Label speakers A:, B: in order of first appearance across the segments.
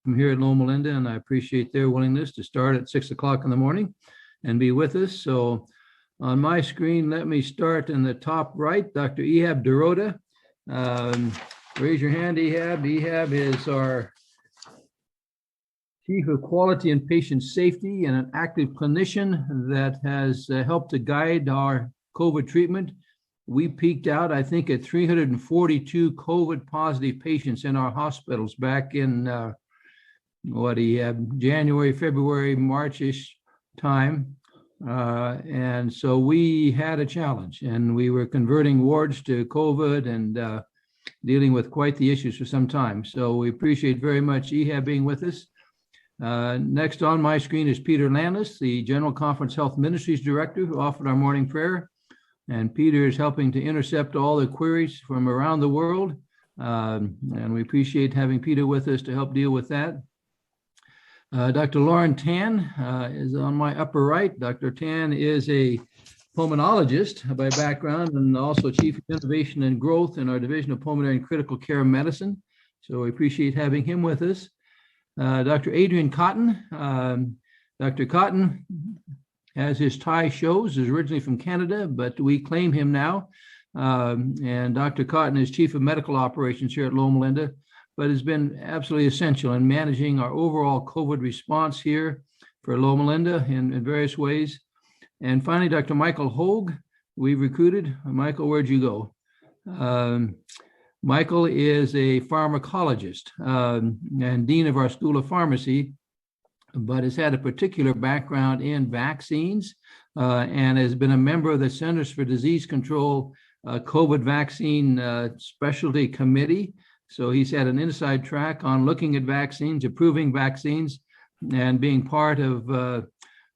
A: from here at Loma, and I appreciate their willingness to start at 6 o'clock in the morning and be with us. So on my screen, let me start in the top right, Dr. Ihab Dorotta. Raise your hand, Ihab. Ihab is our Chief of Quality and Patient Safety and an active clinician that has helped to guide our COVID treatment. We peaked out, I think, at 342 COVID positive patients in our hospitals back in January, February, March-ish time. And so we had a challenge, and we were converting wards to COVID and dealing with quite the issues for some time. So we appreciate very much Ihab being with us. Next on my screen is Peter Landis, the General Conference Health Ministries Director, who offered our morning prayer. And Peter is helping to intercept all the queries from around the world. And we appreciate having Peter with us to help deal with that. Dr. Laren Tan is on my upper right. Dr. Tan is a pulmonologist by background and also Chief of Innovation and Growth in our Division of Pulmonary and Critical Care Medicine. So we appreciate having him with us. Dr. Adrian Cotton. Dr. Cotton, as his tie shows, is originally from Canada, but we claim him now. And Dr. Cotton is Chief of Medical Operations here at Loma, but has been absolutely essential in managing our overall COVID response here for Loma in various ways. And finally, Dr. Michael Hogue, we recruited. Michael, where'd you go? Michael is a pharmacologist and dean of our School of Pharmacy, but has had a particular background in vaccines and has been a member of the Centers for Disease Control COVID vaccine specialty committee. So he's had an inside track on looking at vaccines, approving vaccines, and being part of the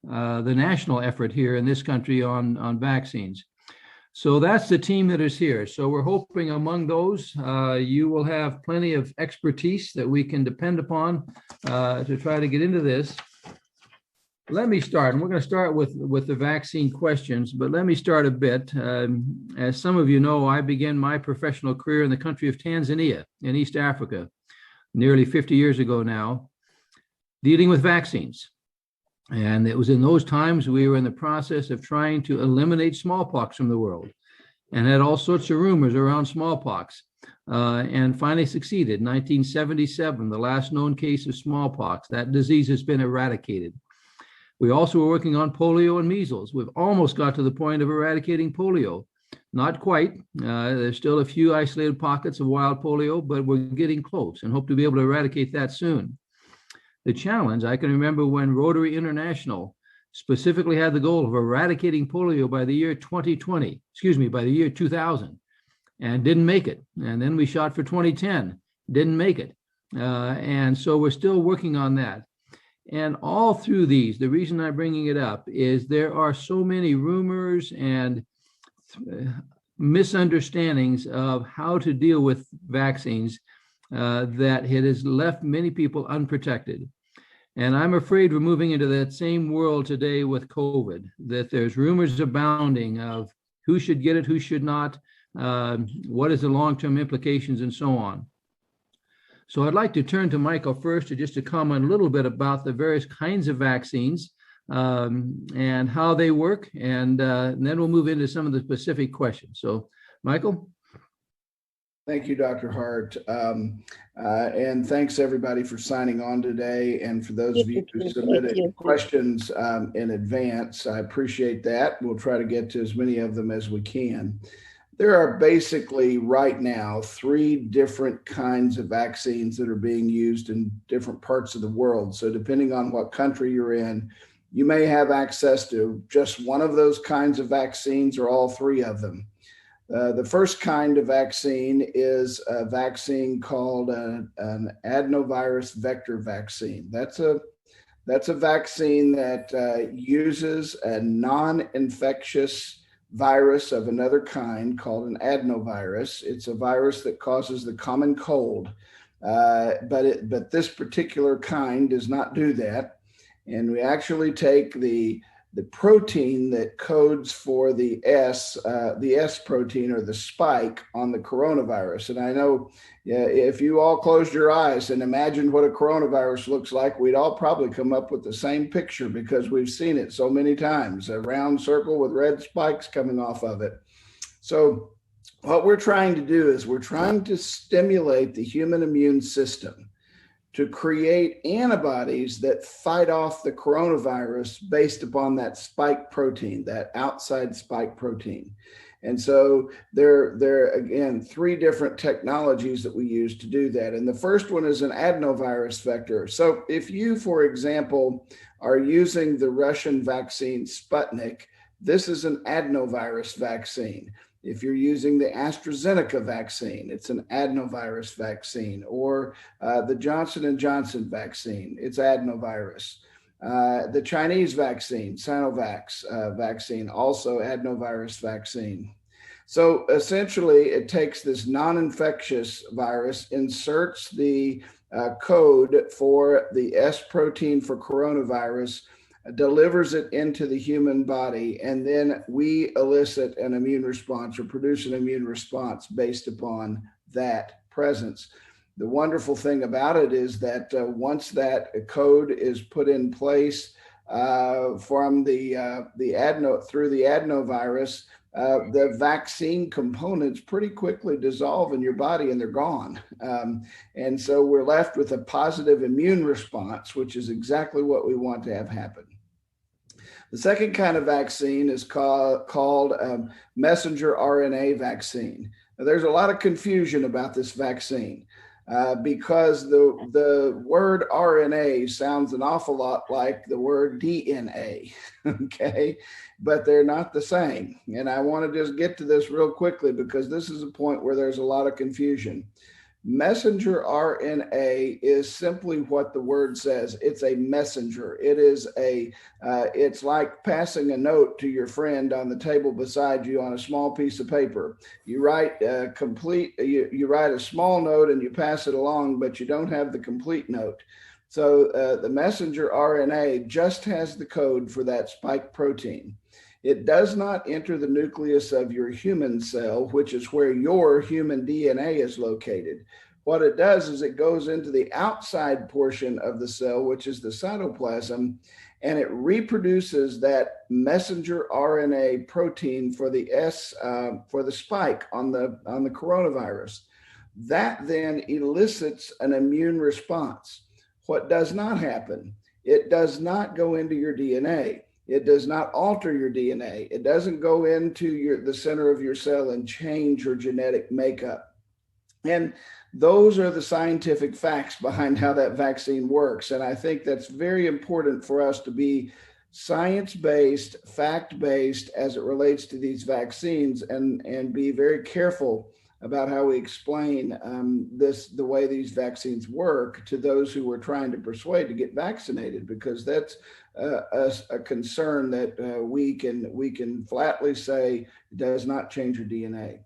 A: national effort here in this country on vaccines. So that's the team that is here. So we're hoping among those, you will have plenty of expertise that we can depend upon to try to get into this. Let me start, and we're going to start with the vaccine questions, but let me start a bit. As some of you know, I began my professional career in the country of Tanzania in East Africa, nearly 50 years ago now, dealing with vaccines. And it was in those times we were in the process of trying to eliminate smallpox from the world and had all sorts of rumors around smallpox and finally succeeded. 1977, the last known case of smallpox. That disease has been eradicated. We also were working on polio and measles. We've almost got to the point of eradicating polio. Not quite. There's still a few isolated pockets of wild polio, but we're getting close and hope to be able to eradicate that soon. The challenge, I can remember when Rotary International specifically had the goal of eradicating polio by the year 2000, and didn't make it. And then we shot for 2010, didn't make it. And so we're still working on that. And all through these, the reason I'm bringing it up is there are so many rumors and misunderstandings of how to deal with vaccines that it has left many people unprotected. And I'm afraid we're moving into that same world today with COVID, that there's rumors abounding of who should get it, who should not, what is the long-term implications, and so on. So I'd like to turn to Michael first to comment a little bit about the various kinds of vaccines and how they work, and then we'll move into some of the specific questions. So, Michael?
B: Thank you, Dr. Hart. And thanks everybody for signing on today. And for those of you who submitted questions in advance, I appreciate that. We'll try to get to as many of them as we can. There are basically right now 3 different kinds of vaccines that are being used in different parts of the world. So depending on what country you're in, you may have access to just one of those kinds of vaccines or all 3 of them. The first kind of vaccine is a vaccine called an Adenovirus Vector vaccine. That's a vaccine that uses a non-infectious virus of another kind called an adenovirus. It's a virus that causes the common cold, but this particular kind does not do that. And we actually take the protein that codes for the S protein, or the spike on the coronavirus. And I know if you all closed your eyes and imagined what a coronavirus looks like, we'd all probably come up with the same picture, because we've seen it so many times, a round circle with red spikes coming off of it. So what we're trying to do is we're trying to stimulate the human immune system to create antibodies that fight off the coronavirus based upon that spike protein, that outside spike protein. And so there are, again, 3 different technologies that we use to do that. And the first one is an adenovirus vector. So if you, for example, are using the Russian vaccine Sputnik, this is an adenovirus vaccine. If you're using the AstraZeneca vaccine, it's an adenovirus vaccine, or the Johnson & Johnson vaccine, it's adenovirus. The Chinese vaccine, Sinovac vaccine, also adenovirus vaccine. So essentially, it takes this non-infectious virus, inserts the code for the S protein for coronavirus, delivers it into the human body, and then we elicit an immune response, or produce an immune response based upon that presence. The wonderful thing about it is that once that code is put in place from the adenovirus, the vaccine components pretty quickly dissolve in your body and they're gone. And so we're left with a positive immune response, which is exactly what we want to have happen. The second kind of vaccine is called Messenger RNA Vaccine. Now, there's a lot of confusion about this vaccine because the word RNA sounds an awful lot like the word DNA, okay? But they're not the same. And I want to just get to this real quickly because this is a point where there's a lot of confusion. Messenger RNA is simply what the word says. It's a messenger. It is it's like passing a note to your friend on the table beside you on a small piece of paper. You write you write a small note and you pass it along, but you don't have the complete note. So the messenger RNA just has the code for that spike protein. It does not enter the nucleus of your human cell, which is where your human DNA is located. What it does is it goes into the outside portion of the cell, which is the cytoplasm, and it reproduces that messenger RNA protein for the for the spike on the coronavirus. That then elicits an immune response. What does not happen? It does not go into your DNA. It does not alter your DNA. It doesn't go into the center of your cell and change your genetic makeup. And those are the scientific facts behind how that vaccine works. And I think that's very important for us to be science-based, fact-based as it relates to these vaccines, and be very careful about how we explain the way these vaccines work to those who we're trying to persuade to get vaccinated, because that's a concern that we can flatly say does not change your DNA.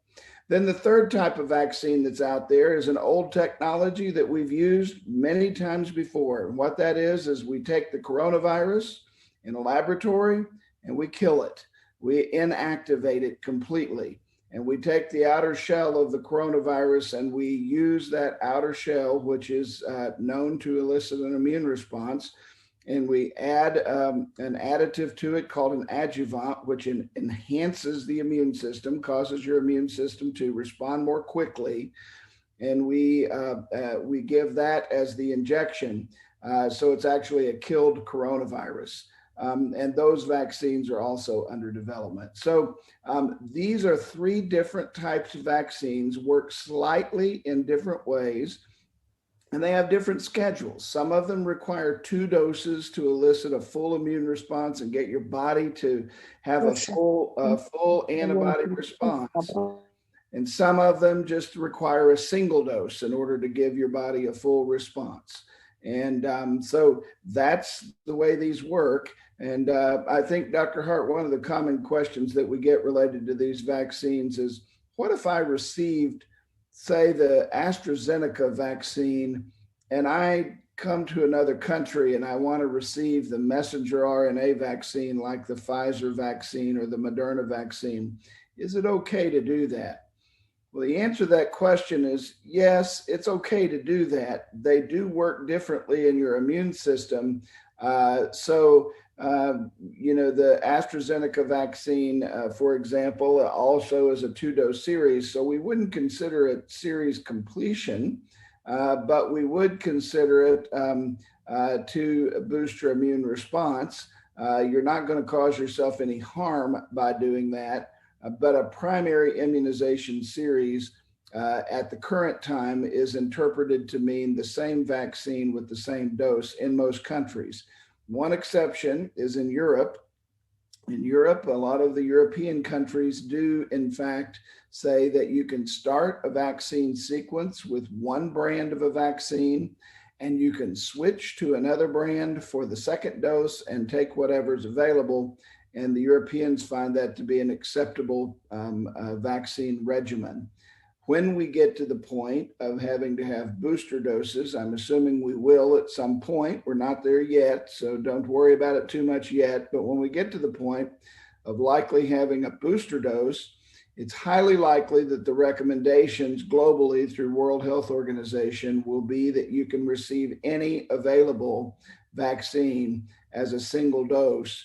B: Then the third type of vaccine that's out there is an old technology that we've used many times before. And what that is we take the coronavirus in a laboratory and we kill it. We inactivate it completely. And we take the outer shell of the coronavirus and we use that outer shell, which is known to elicit an immune response. And we add an additive to it called an adjuvant, which enhances the immune system, causes your immune system to respond more quickly. And we give that as the injection. So it's actually a killed coronavirus. And those vaccines are also under development. So these are 3 different types of vaccines, work slightly in different ways, and they have different schedules. Some of them require 2 doses to elicit a full immune response and get your body to have a full antibody response. And some of them just require a single dose in order to give your body a full response. And so that's the way these work. And I think, Dr. Hart, one of the common questions that we get related to these vaccines is, what if I received, say, the AstraZeneca vaccine, and I come to another country and I want to receive the Messenger RNA vaccine like the Pfizer vaccine or the Moderna vaccine, is it okay to do that? Well, the answer to that question is yes, it's okay to do that. They do work differently in your immune system. The AstraZeneca vaccine, for example, also is a 2-dose series. So we wouldn't consider it series completion, but we would consider it to boost your immune response. You're not going to cause yourself any harm by doing that. But a primary immunization series at the current time is interpreted to mean the same vaccine with the same dose in most countries. One exception is in Europe. In Europe, a lot of the European countries do, in fact, say that you can start a vaccine sequence with one brand of a vaccine, and you can switch to another brand for the second dose and take whatever's available. And the Europeans find that to be an acceptable vaccine regimen. When we get to the point of having to have booster doses, I'm assuming we will at some point. We're not there yet, so don't worry about it too much yet. But when we get to the point of likely having a booster dose, it's highly likely that the recommendations globally through World Health Organization will be that you can receive any available vaccine as a single dose.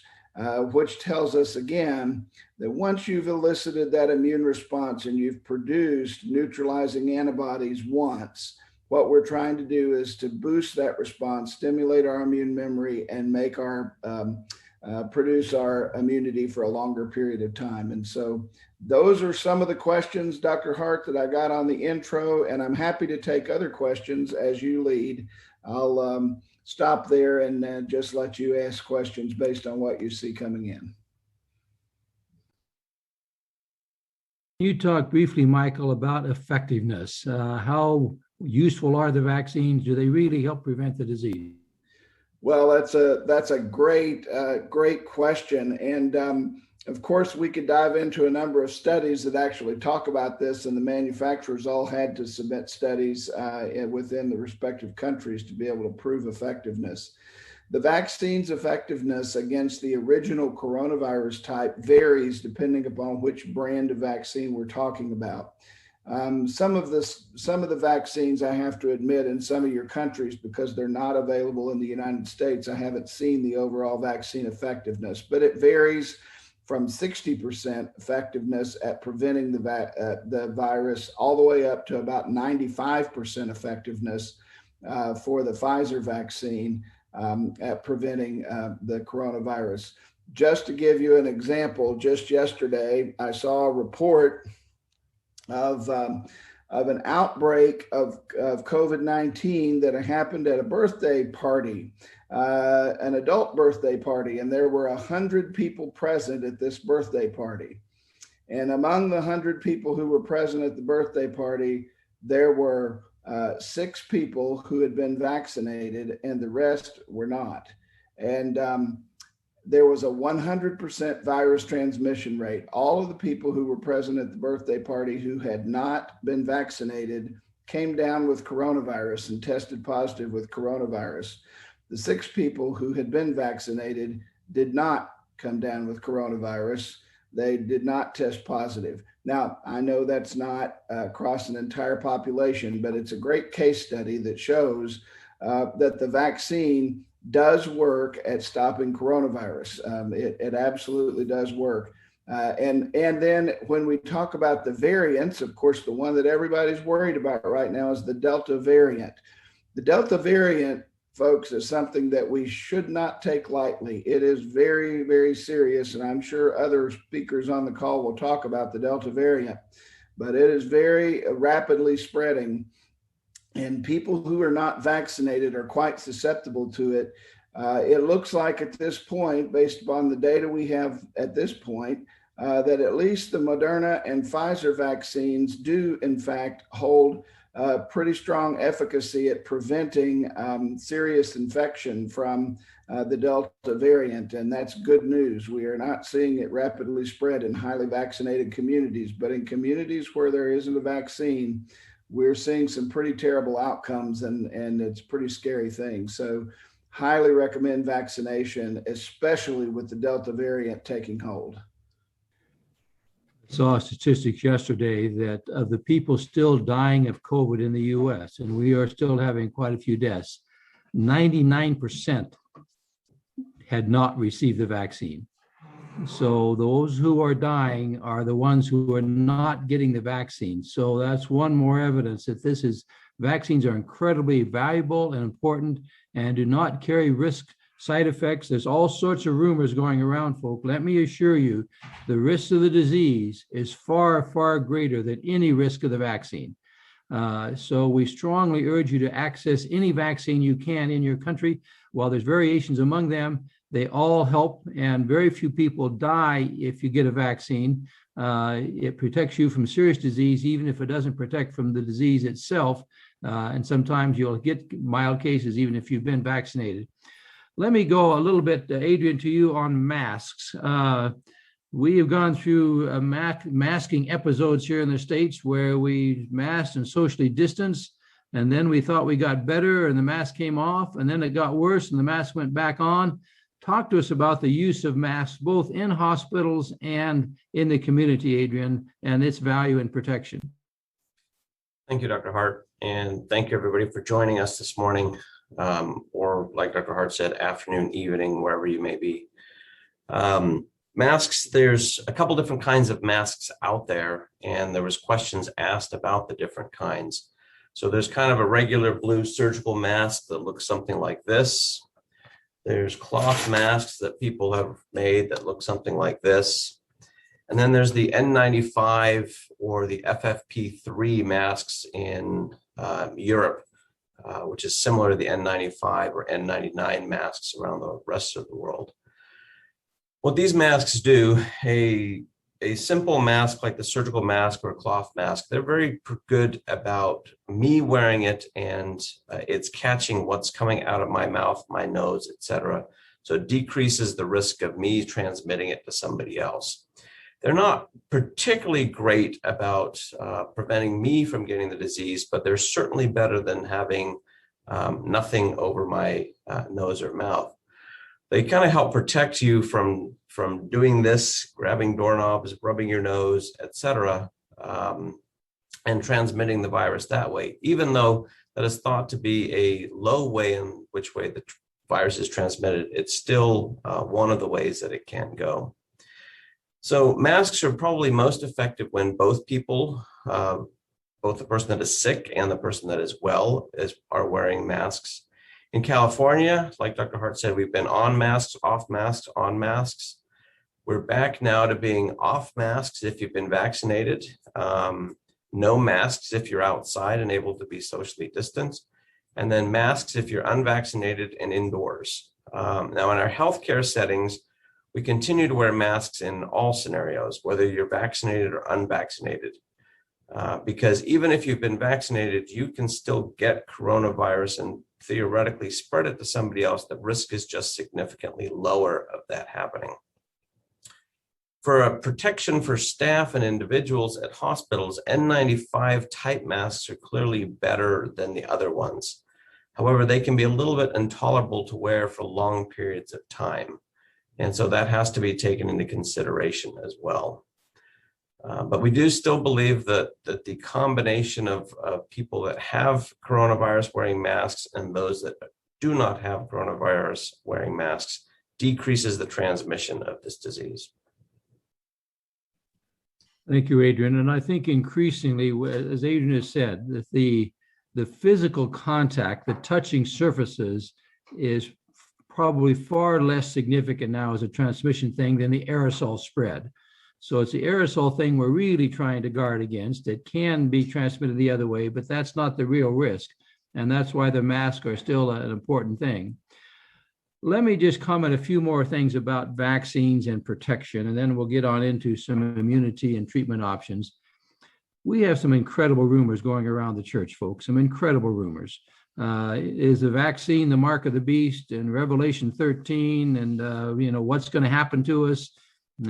B: Which tells us again that once you've elicited that immune response and you've produced neutralizing antibodies once, what we're trying to do is to boost that response, stimulate our immune memory, and make our produce our immunity for a longer period of time. And so those are some of the questions, Dr. Hart, that I got on the intro, and I'm happy to take other questions as you lead. I'll stop there and just let you ask questions based on what you see coming in.
A: You talked briefly, Michael, about effectiveness. How useful are the vaccines? Do they really help prevent the disease?
B: Well, that's a great question. And of course, we could dive into a number of studies that actually talk about this, and the manufacturers all had to submit studies within the respective countries to be able to prove effectiveness. The vaccine's effectiveness against the original coronavirus type varies depending upon which brand of vaccine we're talking about. Some of the vaccines, I have to admit, in some of your countries, because they're not available in the United States, I haven't seen the overall vaccine effectiveness, but it varies from 60% effectiveness at preventing the virus all the way up to about 95% effectiveness for the Pfizer vaccine at preventing the coronavirus. Just to give you an example, just yesterday, I saw a report of an outbreak of COVID-19 that happened at a birthday party, an adult birthday party, and there were 100 people present at this birthday party. And among the 100 people who were present at the birthday party, there were 6 people who had been vaccinated, and the rest were not. And there was a 100% virus transmission rate. All of the people who were present at the birthday party who had not been vaccinated came down with coronavirus and tested positive with coronavirus. The 6 people who had been vaccinated did not come down with coronavirus. They did not test positive. Now, I know that's not across an entire population, but it's a great case study that shows that the vaccine does work at stopping coronavirus. It absolutely does work. And then when we talk about the variants, of course, the one that everybody's worried about right now is the Delta variant. The Delta variant, folks, is something that we should not take lightly. It is very, very serious, and I'm sure other speakers on the call will talk about the Delta variant, but it is very rapidly spreading. And people who are not vaccinated are quite susceptible to it. It looks like at this point, based upon the data we have at this point, that at least the Moderna and Pfizer vaccines do, in fact, hold pretty strong efficacy at preventing serious infection from the Delta variant. And that's good news. We are not seeing it rapidly spread in highly vaccinated communities, but in communities where there isn't a vaccine, we're seeing some pretty terrible outcomes, and it's a pretty scary thing. So highly recommend vaccination, especially with the Delta variant taking hold.
A: Saw statistics yesterday that of the people still dying of COVID in the US, and we are still having quite a few deaths, 99% had not received the vaccine. So those who are dying are the ones who are not getting the vaccine. So that's one more evidence that vaccines are incredibly valuable and important and do not carry risk side effects. There's all sorts of rumors going around, folks. Let me assure you, the risk of the disease is far, far greater than any risk of the vaccine. So we strongly urge you to access any vaccine you can in your country. While there's variations among them, they all help, and very few people die if you get a vaccine. It protects you from serious disease, even if it doesn't protect from the disease itself. And sometimes you'll get mild cases even if you've been vaccinated. Let me go a little bit, Adrian, to you on masks. We have gone through masking episodes here in the States where we masked and socially distanced, and then we thought we got better and the mask came off, and then it got worse and the mask went back on. Talk to us about the use of masks, both in hospitals and in the community, Adrian, and its value and protection.
C: Thank you, Dr. Hart, and thank you, everybody, for joining us this morning, or like Dr. Hart said, afternoon, evening, wherever you may be. Masks, there's a couple different kinds of masks out there, and there was questions asked about the different kinds. So there's kind of a regular blue surgical mask that looks something like this. There's cloth masks that people have made that look something like this. And then there's the N95 or the FFP3 masks in Europe, which is similar to the N95 or N99 masks around the rest of the world. What these masks do, a simple mask like the surgical mask or a cloth mask, they're very good about me wearing it and it's catching what's coming out of my mouth, my nose, etc. So it decreases the risk of me transmitting it to somebody else. They're not particularly great about preventing me from getting the disease, but they're certainly better than having nothing over my nose or mouth. They kind of help protect you from doing this, grabbing doorknobs, rubbing your nose, etc., and transmitting the virus that way, even though that is thought to be a low way in which way the virus is transmitted. It's still one of the ways that it can go. So masks are probably most effective when both people, both the person that is sick and the person that is well, are wearing masks. In California, like Dr. Hart said, we've been on masks, off masks, on masks. We're back now to being off masks if you've been vaccinated, no masks if you're outside and able to be socially distanced, and then masks if you're unvaccinated and indoors. Now in our healthcare settings, we continue to wear masks in all scenarios, whether you're vaccinated or unvaccinated, because even if you've been vaccinated, you can still get coronavirus and theoretically spread it to somebody else. The risk is just significantly lower of that happening. For a protection for staff and individuals at hospitals, N95 type masks are clearly better than the other ones. However, they can be a little bit intolerable to wear for long periods of time. And so that has to be taken into consideration as well. But we do still believe that the combination of people that have coronavirus wearing masks and those that do not have coronavirus wearing masks decreases the transmission of this disease.
A: Thank you, Adrian. And I think increasingly, as Adrian has said, that the physical contact, the touching surfaces is probably far less significant now as a transmission thing than the aerosol spread. So it's the aerosol thing we're really trying to guard against. It can be transmitted the other way, but that's not the real risk. And that's why the masks are still an important thing. Let me just comment a few more things about vaccines and protection, and then we'll get on into some immunity and treatment options. We have some incredible rumors going around the church, folks, some incredible rumors. Is the vaccine the mark of the beast in Revelation 13? And, what's going to happen to us?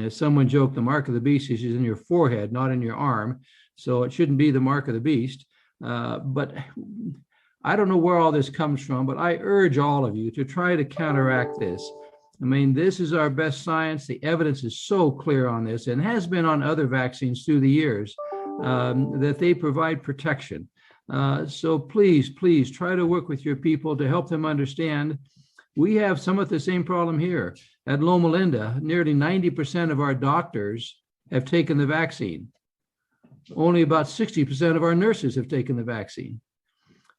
A: As someone joked, the mark of the beast is in your forehead, not in your arm. So it shouldn't be the mark of the beast. But I don't know where all this comes from, but I urge all of you to try to counteract this. I mean, this is our best science. The evidence is so clear on this and has been on other vaccines through the years that they provide protection. So please try to work with your people to help them understand. We have some of the same problem here. At Loma Linda, nearly 90% of our doctors have taken the vaccine. Only about 60% of our nurses have taken the vaccine.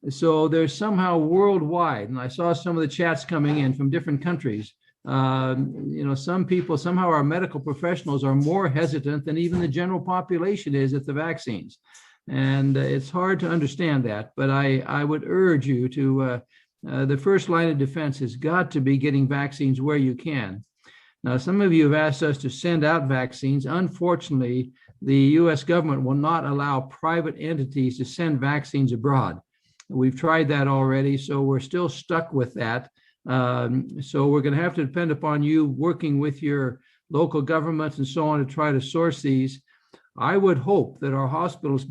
A: So there's somehow worldwide, and I saw some of the chats coming in from different countries. Some people, somehow our medical professionals are more hesitant than even the general population is at the vaccines. And it's hard to understand that, but I would urge you to, the first line of defense has got to be getting vaccines where you can. Now, some of you have asked us to send out vaccines. Unfortunately, the US government will not allow private entities to send vaccines abroad. We've tried that already, so we're still stuck with that. So we're going to have to depend upon you working with your local governments and so on to try to source these. I would hope that our hospitals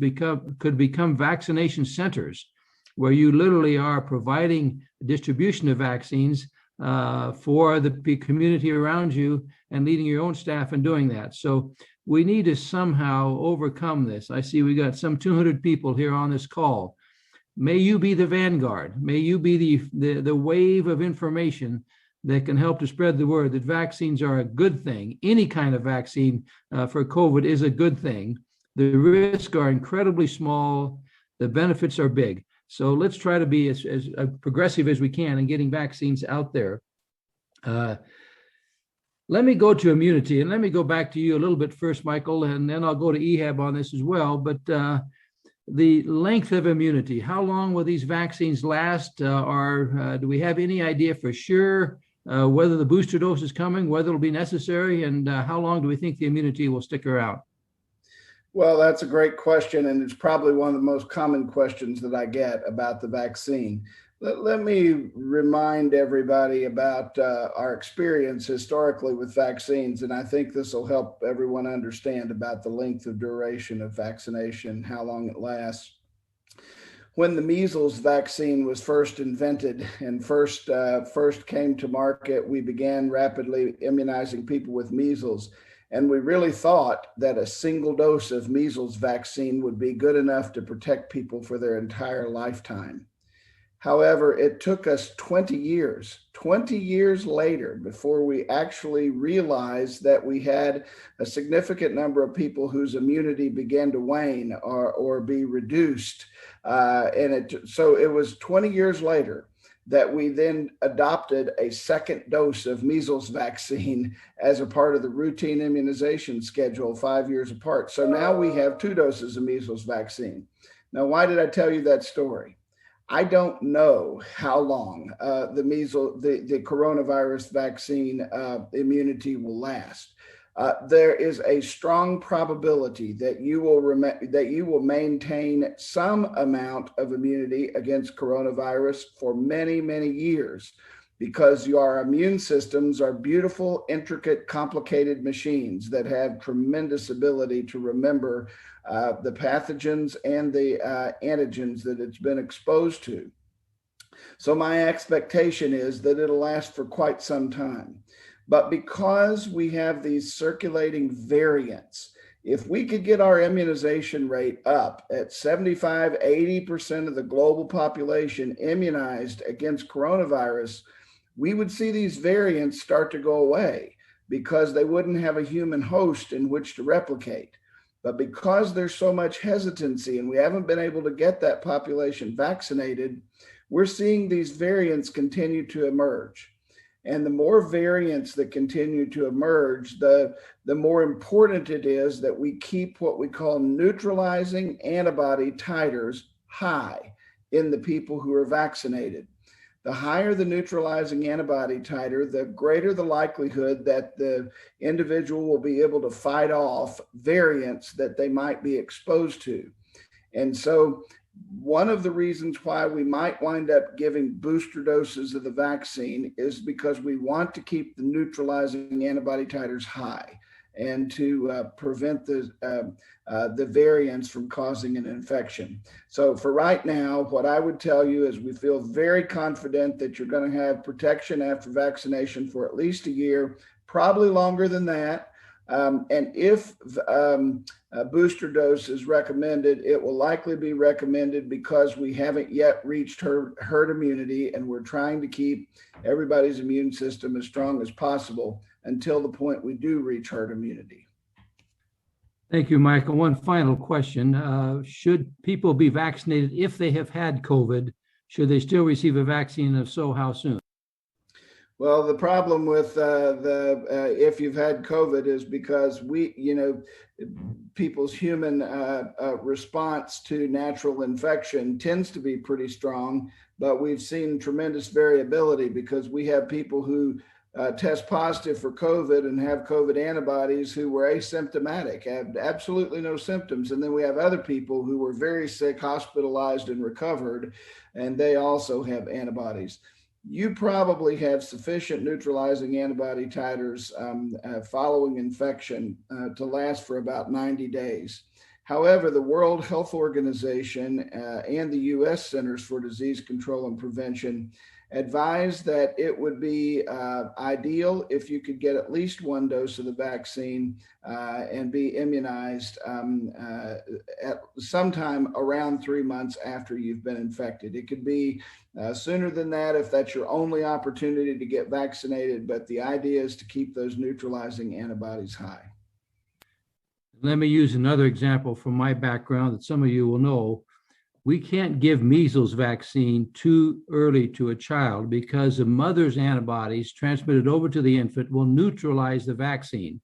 A: could become vaccination centers where you literally are providing distribution of vaccines for the community around you and leading your own staff in doing that. So we need to somehow overcome this. I see we got some 200 people here on this call. May you be the vanguard. May you be the wave of information that can help to spread the word that vaccines are a good thing. Any kind of vaccine for COVID is a good thing. The risks are incredibly small. The benefits are big. So let's try to be as progressive as we can in getting vaccines out there. Let me go to immunity, and let me go back to you a little bit first, Michael, and then I'll go to Ihab on this as well. But the length of immunity, how long will these vaccines last? Do we have any idea for sure whether the booster dose is coming, whether it'll be necessary, and how long do we think the immunity will stick around?
B: Well, that's a great question, and it's probably one of the most common questions that I get about the vaccine. Let me remind everybody about our experience historically with vaccines, and I think this will help everyone understand about the length of duration of vaccination, how long it lasts. When the measles vaccine was first invented and first came to market, we began rapidly immunizing people with measles. And we really thought that a single dose of measles vaccine would be good enough to protect people for their entire lifetime. However, it took us 20 years later before we actually realized that we had a significant number of people whose immunity began to wane or be reduced. So it was 20 years later that we then adopted a second dose of measles vaccine as a part of the routine immunization schedule 5 years apart. So now we have 2 doses of measles vaccine. Now, why did I tell you that story? I don't know how long the coronavirus vaccine immunity will last. There is a strong probability that you will maintain some amount of immunity against coronavirus for many, many years, because your immune systems are beautiful, intricate, complicated machines that have tremendous ability to remember the pathogens and the antigens that it's been exposed to. So my expectation is that it'll last for quite some time. But because we have these circulating variants, if we could get our immunization rate up at 75, 80% of the global population immunized against coronavirus, we would see these variants start to go away because they wouldn't have a human host in which to replicate. But because there's so much hesitancy and we haven't been able to get that population vaccinated, we're seeing these variants continue to emerge. And the more variants that continue to emerge, the more important it is that we keep what we call neutralizing antibody titers high in the people who are vaccinated. The higher the neutralizing antibody titer, the greater the likelihood that the individual will be able to fight off variants that they might be exposed to. And so one of the reasons why we might wind up giving booster doses of the vaccine is because we want to keep the neutralizing antibody titers high. and to prevent the variants from causing an infection. So for right now, what I would tell you is we feel very confident that you're going to have protection after vaccination for at least a year, probably longer than that. And if a booster dose is recommended, it will likely be recommended because we haven't yet reached herd immunity, and we're trying to keep everybody's immune system as strong as possible until the point we do reach herd immunity.
A: Thank you, Michael. One final question. Should people be vaccinated if they have had COVID? Should they still receive a vaccine? If so, how soon?
B: Well, the problem with if you've had COVID is because people's human response to natural infection tends to be pretty strong, but we've seen tremendous variability because we have people who test positive for COVID and have COVID antibodies who were asymptomatic, had absolutely no symptoms. And then we have other people who were very sick, hospitalized, and recovered, and they also have antibodies. You probably have sufficient neutralizing antibody titers following infection to last for about 90 days. However, the World Health Organization and the U.S. Centers for Disease Control and Prevention advised that it would be ideal if you could get at least one dose of the vaccine and be immunized at sometime around 3 months after you've been infected. It could be sooner than that if that's your only opportunity to get vaccinated, but the idea is to keep those neutralizing antibodies high.
A: Let me use another example from my background that some of you will know. We can't give measles vaccine too early to a child because the mother's antibodies transmitted over to the infant will neutralize the vaccine.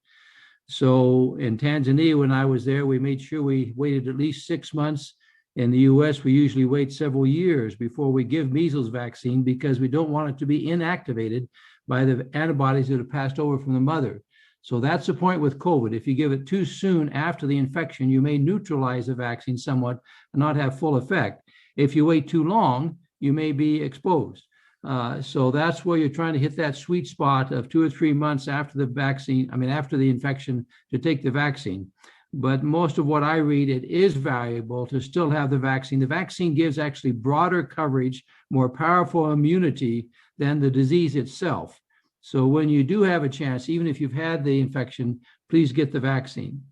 A: So in Tanzania, when I was there, we made sure we waited at least 6 months. In the US, we usually wait several years before we give measles vaccine because we don't want it to be inactivated by the antibodies that have passed over from the mother. So that's the point with COVID. If you give it too soon after the infection, you may neutralize the vaccine somewhat and not have full effect. If you wait too long, you may be exposed. So that's where you're trying to hit that sweet spot of 2 or 3 months after the vaccine, after the infection, to take the vaccine. But most of what I read, it is valuable to still have the vaccine. The vaccine gives actually broader coverage, more powerful immunity than the disease itself. So when you do have a chance, even if you've had the infection, please get the vaccine.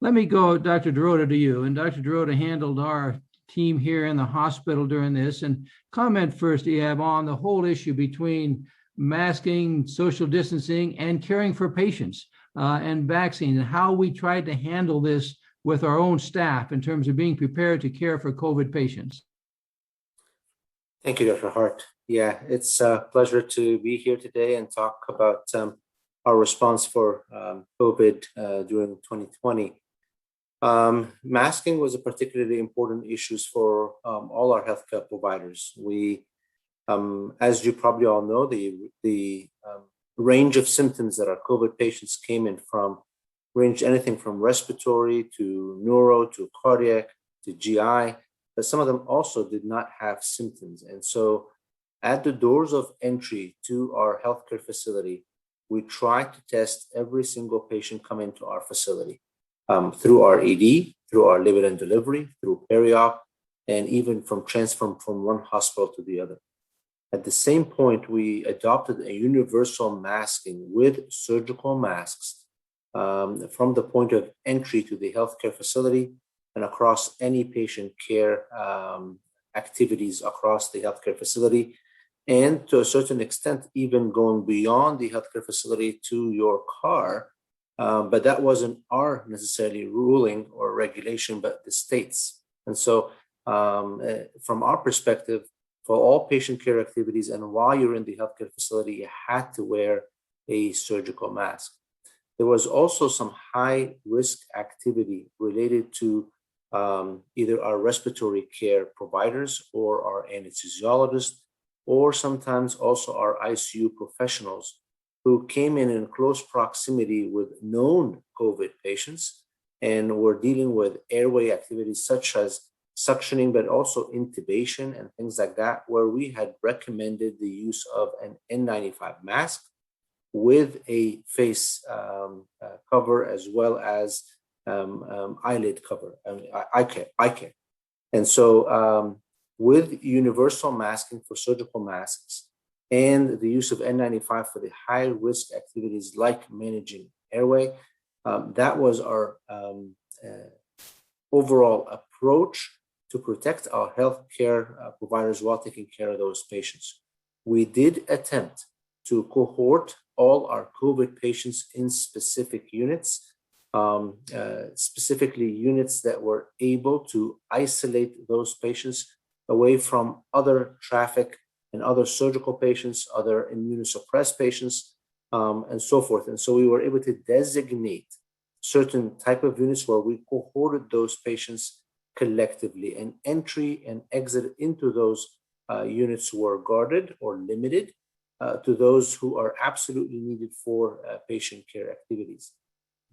A: Let me go, Dr. Dorotta, to you. And Dr. Dorotta handled our team here in the hospital during this. And comment first, Ihab, on the whole issue between masking, social distancing, and caring for patients and vaccine, and how we tried to handle this with our own staff in terms of being prepared to care for COVID patients.
D: Thank you, Dr. Hart. Yeah, it's a pleasure to be here today and talk about our response for COVID during 2020. Masking was a particularly important issue for all our healthcare providers. We, as you probably all know, the range of symptoms that our COVID patients came in from ranged anything from respiratory to neuro to cardiac to GI, but some of them also did not have symptoms. And so at the doors of entry to our healthcare facility, we try to test every single patient coming to our facility through our ED, through our live and delivery, through peri-op, and even from transfer from one hospital to the other. At the same point, we adopted a universal masking with surgical masks from the point of entry to the healthcare facility and across any patient care activities across the healthcare facility, and to a certain extent, even going beyond the healthcare facility to your car. But that wasn't our necessarily ruling or regulation, but the state's. And so from our perspective, for all patient care activities and while you're in the healthcare facility, you had to wear a surgical mask. There was also some high risk activity related to either our respiratory care providers or our anesthesiologists, or sometimes also our ICU professionals who came in close proximity with known COVID patients and were dealing with airway activities such as suctioning, but also intubation and things like that, where we had recommended the use of an N95 mask with a face cover as well as eyelid cover, eye care. And so with universal masking for surgical masks and the use of N95 for the high-risk activities like managing airway, that was our overall approach to protect our healthcare providers while taking care of those patients. We did attempt to cohort all our COVID patients in specific units, specifically units that were able to isolate those patients away from other traffic and other surgical patients, other immunosuppressed patients, and so forth. And so we were able to designate certain type of units where we cohorted those patients collectively, and entry and exit into those units were guarded or limited to those who are absolutely needed for patient care activities.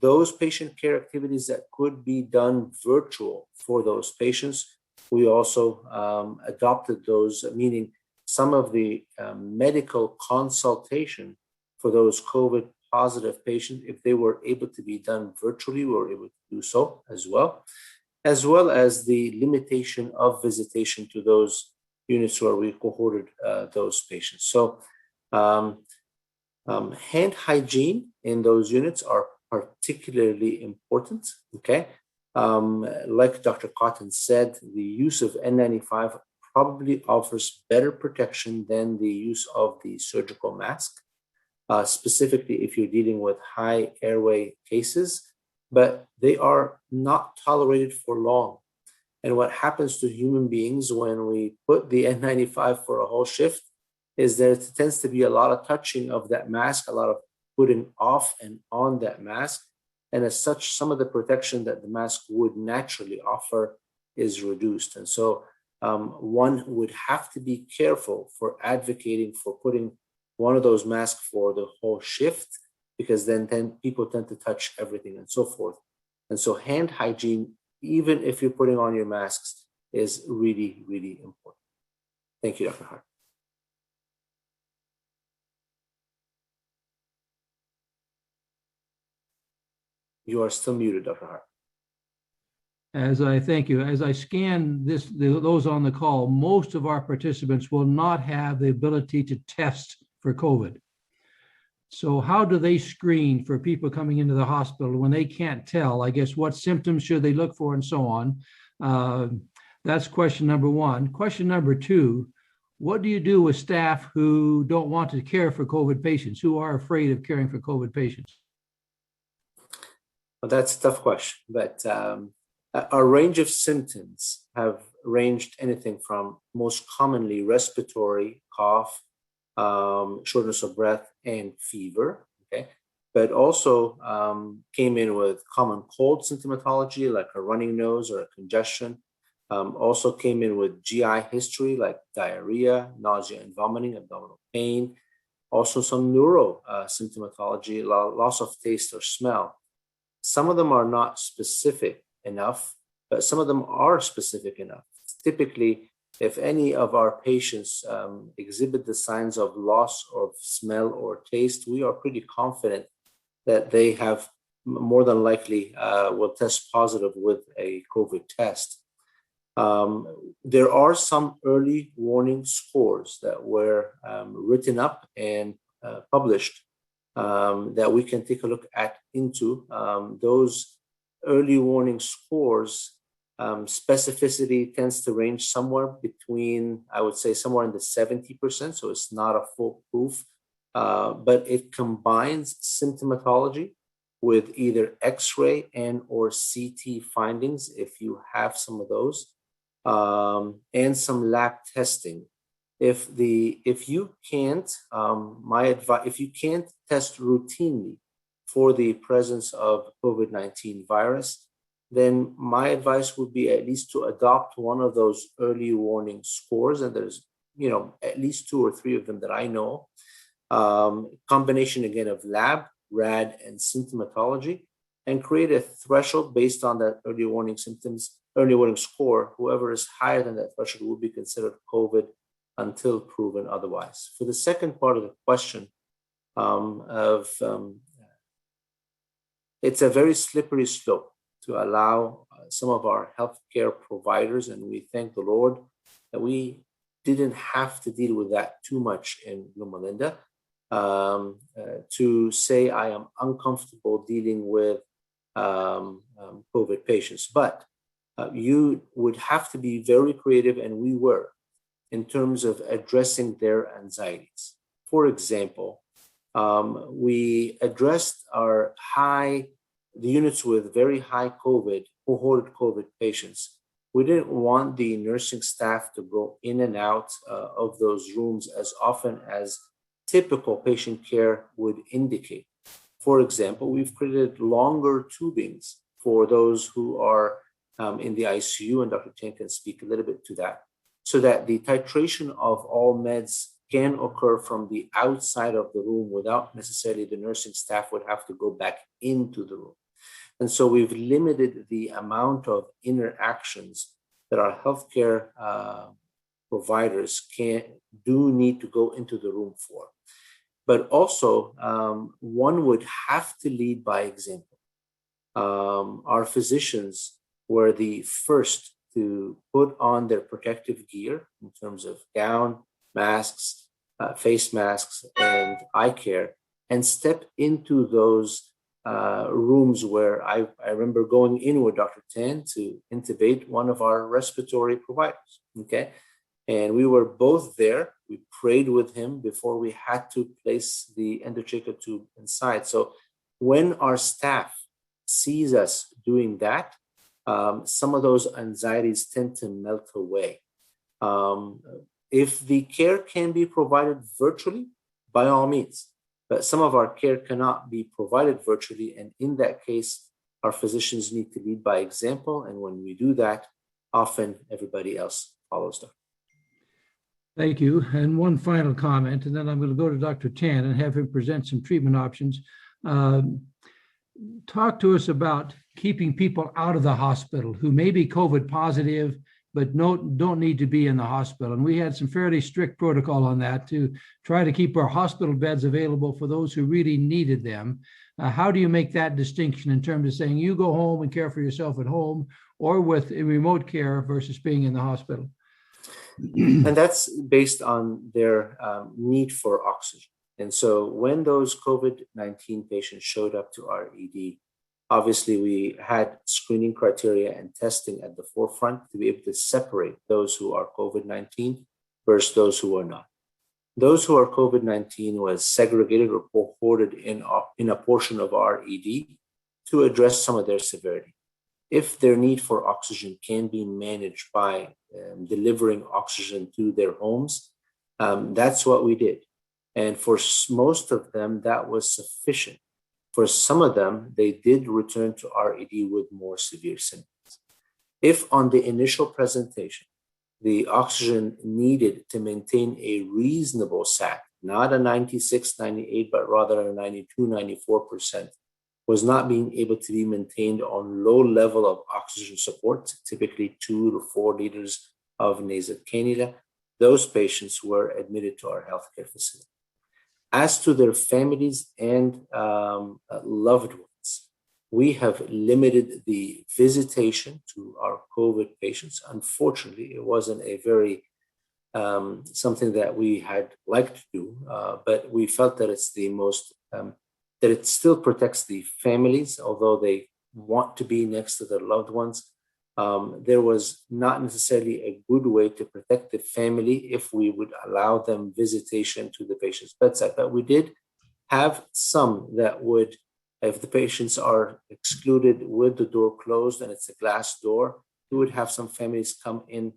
D: Those patient care activities that could be done virtual for those patients, we also adopted those, meaning some of the medical consultation for those COVID positive patients, if they were able to be done virtually, we were able to do so as well as the limitation of visitation to those units where we cohorted those patients. So hand hygiene in those units are particularly important, okay? Like Dr. Cotton said, the use of N95 probably offers better protection than the use of the surgical mask, specifically if you're dealing with high airway cases, but they are not tolerated for long. And what happens to human beings when we put the N95 for a whole shift is there tends to be a lot of touching of that mask, a lot of putting off and on that mask. And as such, some of the protection that the mask would naturally offer is reduced. And so one would have to be careful for advocating for putting one of those masks for the whole shift, because then people tend to touch everything and so forth. And so hand hygiene, even if you're putting on your masks, is really, really important. Thank you, Dr. Hart. You are still muted, Dr. Hart.
A: Thank you. As I scan those on the call, most of our participants will not have the ability to test for COVID. So how do they screen for people coming into the hospital when they can't tell, I guess, what symptoms should they look for and so on? That's question number one. Question number two, what do you do with staff who don't want to care for COVID patients, who are afraid of caring for COVID patients?
D: Well, that's a tough question, but our range of symptoms have ranged anything from most commonly respiratory, cough, shortness of breath, and fever, okay? But also came in with common cold symptomatology like a running nose or a congestion. Also came in with GI history like diarrhea, nausea and vomiting, abdominal pain. Also some neuro symptomatology, loss of taste or smell. Some of them are not specific enough, but some of them are specific enough. Typically, if any of our patients exhibit the signs of loss of smell or taste, we are pretty confident that they have more than likely will test positive with a COVID test. There are some early warning scores that were written up and published that we can take a look into. Those early warning scores, specificity tends to range somewhere between, I would say, somewhere in the 70%. So it's not a foolproof, but it combines symptomatology with either X-ray and or CT findings, if you have some of those, and some lab testing. If you can't, if you can't test routinely for the presence of COVID-19 virus, then my advice would be at least to adopt one of those early warning scores. And there's, at least 2 or 3 of them that I know. Combination again of lab, RAD, and symptomatology, and create a threshold based on that early warning score. Whoever is higher than that threshold will be considered COVID until proven otherwise. For the second part of the question, it's a very slippery slope to allow some of our healthcare providers, and we thank the Lord that we didn't have to deal with that too much in Loma Linda, to say I am uncomfortable dealing with COVID patients. But you would have to be very creative, and we were, in terms of addressing their anxieties. For example, we addressed the units with very high COVID, cohorted COVID patients. We didn't want the nursing staff to go in and out of those rooms as often as typical patient care would indicate. For example, we've created longer tubings for those who are in the ICU, and Dr. Tan can speak a little bit to that, so that the titration of all meds can occur from the outside of the room without necessarily the nursing staff would have to go back into the room. And so we've limited the amount of interactions that our healthcare providers do need to go into the room for. But also, one would have to lead by example. Our physicians were the first to put on their protective gear in terms of gown, masks, face masks, and eye care, and step into those rooms where I remember going in with Dr. Tan to intubate one of our respiratory providers, okay? And we were both there. We prayed with him before we had to place the endotracheal tube inside. So when our staff sees us doing that, some of those anxieties tend to melt away. If the care can be provided virtually, by all means, but some of our care cannot be provided virtually. And in that case, our physicians need to lead by example. And when we do that, often everybody else follows them.
A: Thank you. And one final comment, and then I'm going to go to Dr. Tan and have him present some treatment options. Talk to us about keeping people out of the hospital who may be COVID positive, but don't need to be in the hospital. And we had some fairly strict protocol on that to try to keep our hospital beds available for those who really needed them. How do you make that distinction in terms of saying you go home and care for yourself at home, or with a remote care versus being in the hospital?
D: And that's based on their need for oxygen. And so when those COVID-19 patients showed up to our ED, obviously we had screening criteria and testing at the forefront to be able to separate those who are COVID-19 versus those who are not. Those who are COVID-19 was segregated or cohorted in a portion of our ED to address some of their severity. If their need for oxygen can be managed by delivering oxygen to their homes, that's what we did. And for most of them, that was sufficient. For some of them, they did return to RED with more severe symptoms. If on the initial presentation, the oxygen needed to maintain a reasonable SAT, not a 96, 98, but rather a 92, 94%, was not being able to be maintained on low level of oxygen support, typically 2 to 4 liters of nasal cannula, those patients were admitted to our healthcare facility. As to their families and loved ones, we have limited the visitation to our COVID patients. Unfortunately, it wasn't a very something that we had liked to do, but we felt that it's the most, that it still protects the families, although they want to be next to their loved ones. There was not necessarily a good way to protect the family if we would allow them visitation to the patient's bedside. But we did have some that would, if the patients are excluded with the door closed and it's a glass door, we would have some families come in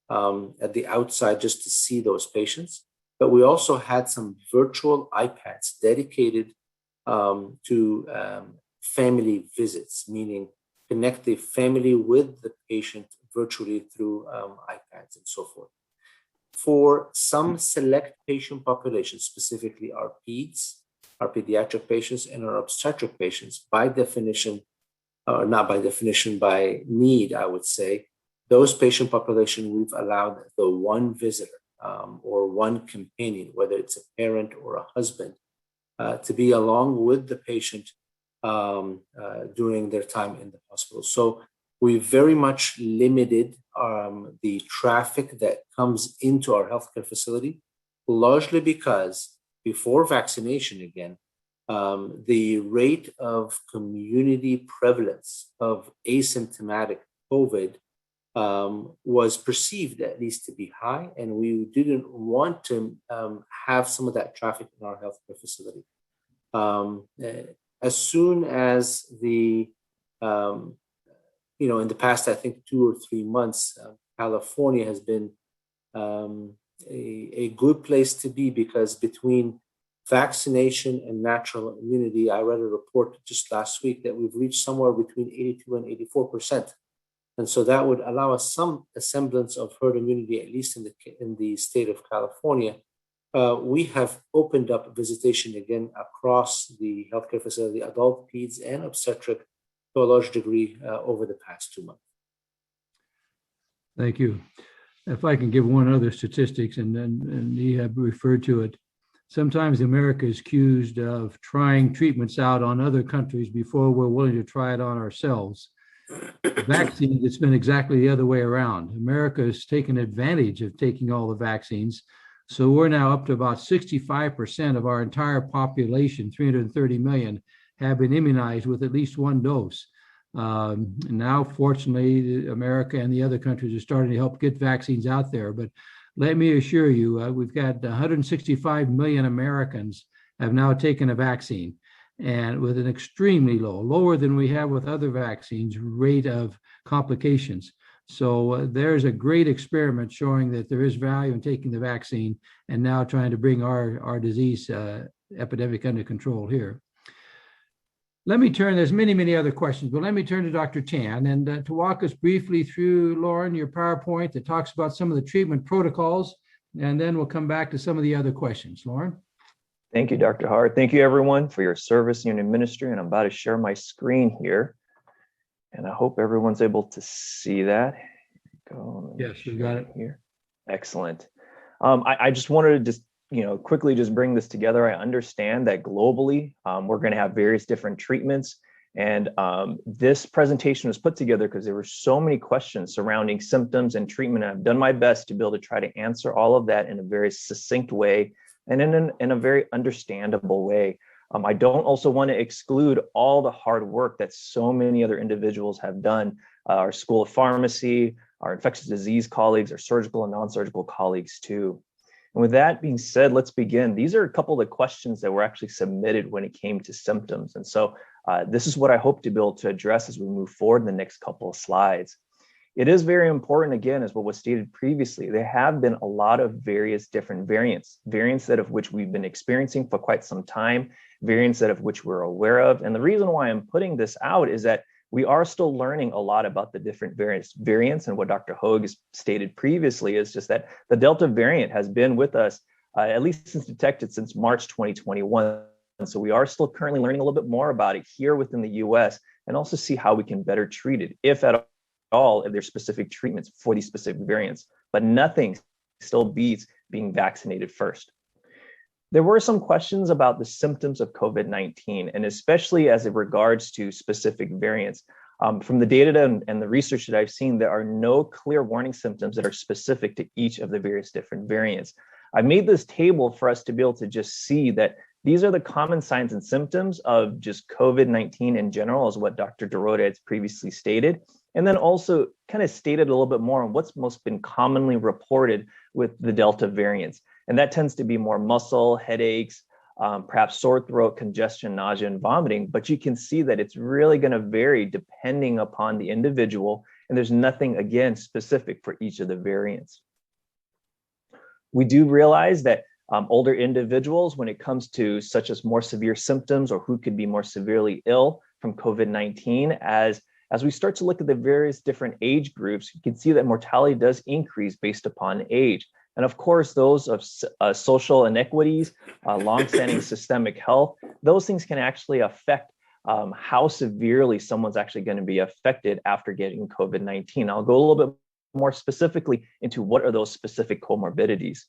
D: at the outside just to see those patients. But we also had some virtual iPads dedicated to family visits, meaning connect the family with the patient virtually through iPads and so forth. For some select patient populations, specifically our peds, our pediatric patients, and our obstetric patients, by definition, or not by definition, by need, I would say, those patient population, we've allowed the one visitor or one companion, whether it's a parent or a husband, to be along with the patient during their time in the hospital. So we very much limited the traffic that comes into our healthcare facility, largely because before vaccination again, the rate of community prevalence of asymptomatic COVID was perceived at least to be high, and we didn't want to have some of that traffic in our healthcare facility. As soon as the, in the past, I think 2 or 3 months, California has been a good place to be, because between vaccination and natural immunity, I read a report just last week that we've reached somewhere between 82 and 84%. And so that would allow us some semblance of herd immunity, at least in the state of California. We have opened up visitation again across the healthcare facility, adult, peds, and obstetric, to a large degree over the past 2 months.
A: Thank you. If I can give one other statistics, and Ihab referred to it. Sometimes America is accused of trying treatments out on other countries before we're willing to try it on ourselves. Vaccines, it's been exactly the other way around. America has taken advantage of taking all the vaccines. So we're now up to about 65% of our entire population, 330 million, have been immunized with at least one dose. Now, fortunately, America and the other countries are starting to help get vaccines out there. But let me assure you, we've got 165 million Americans have now taken a vaccine, and with an extremely lower than we have with other vaccines, rate of complications. So there's a great experiment showing that there is value in taking the vaccine and now trying to bring our disease epidemic under control here. Let me turn, there's many other questions, but let me turn to Dr. Tan and to walk us briefly through, Laren, your PowerPoint that talks about some of the treatment protocols, and then we'll come back to some of the other questions. Laren?
E: Thank you, Dr. Hart. Thank you, everyone, for your service in your ministry. And I'm about to share my screen here. And I hope everyone's able to see that. Go.
A: Yes, we got it
E: here. Excellent. I just wanted to just, quickly just bring this together. I understand that globally, we're going to have various different treatments. And this presentation was put together because there were so many questions surrounding symptoms and treatment. And I've done my best to be able to try to answer all of that in a very succinct way and in a very understandable way. I don't also want to exclude all the hard work that so many other individuals have done, our School of Pharmacy, our infectious disease colleagues, our surgical and non-surgical colleagues too. And with that being said, let's begin. These are a couple of the questions that were actually submitted when it came to symptoms. And so this is what I hope to be able to address as we move forward in the next couple of slides. It is very important, again, as what was stated previously, there have been a lot of various different variants that of which we've been experiencing for quite some time, variants that of which we're aware of. And the reason why I'm putting this out is that we are still learning a lot about the different variants. And what Dr. Hogue has stated previously is just that the Delta variant has been with us, at least since detected since March 2021. And so we are still currently learning a little bit more about it here within the US, and also see how we can better treat it, if at all, if there's specific treatments for these specific variants. But nothing still beats being vaccinated first. There were some questions about the symptoms of COVID-19, and especially as it regards to specific variants. From the data and the research that I've seen, there are no clear warning symptoms that are specific to each of the various different variants. I made this table for us to be able to just see that these are the common signs and symptoms of just COVID-19 in general, as what Dr. Dorotta has previously stated, and then also kind of stated a little bit more on what's most been commonly reported with the Delta variants. And that tends to be more muscle, headaches, perhaps sore throat, congestion, nausea, and vomiting. But you can see that it's really going to vary depending upon the individual. And there's nothing, again, specific for each of the variants. We do realize that older individuals, when it comes to such as more severe symptoms or who could be more severely ill from COVID-19, as we start to look at the various different age groups, you can see that mortality does increase based upon age. And of course, those of social inequities, longstanding systemic health, those things can actually affect how severely someone's actually going to be affected after getting COVID-19. I'll go a little bit more specifically into what are those specific comorbidities.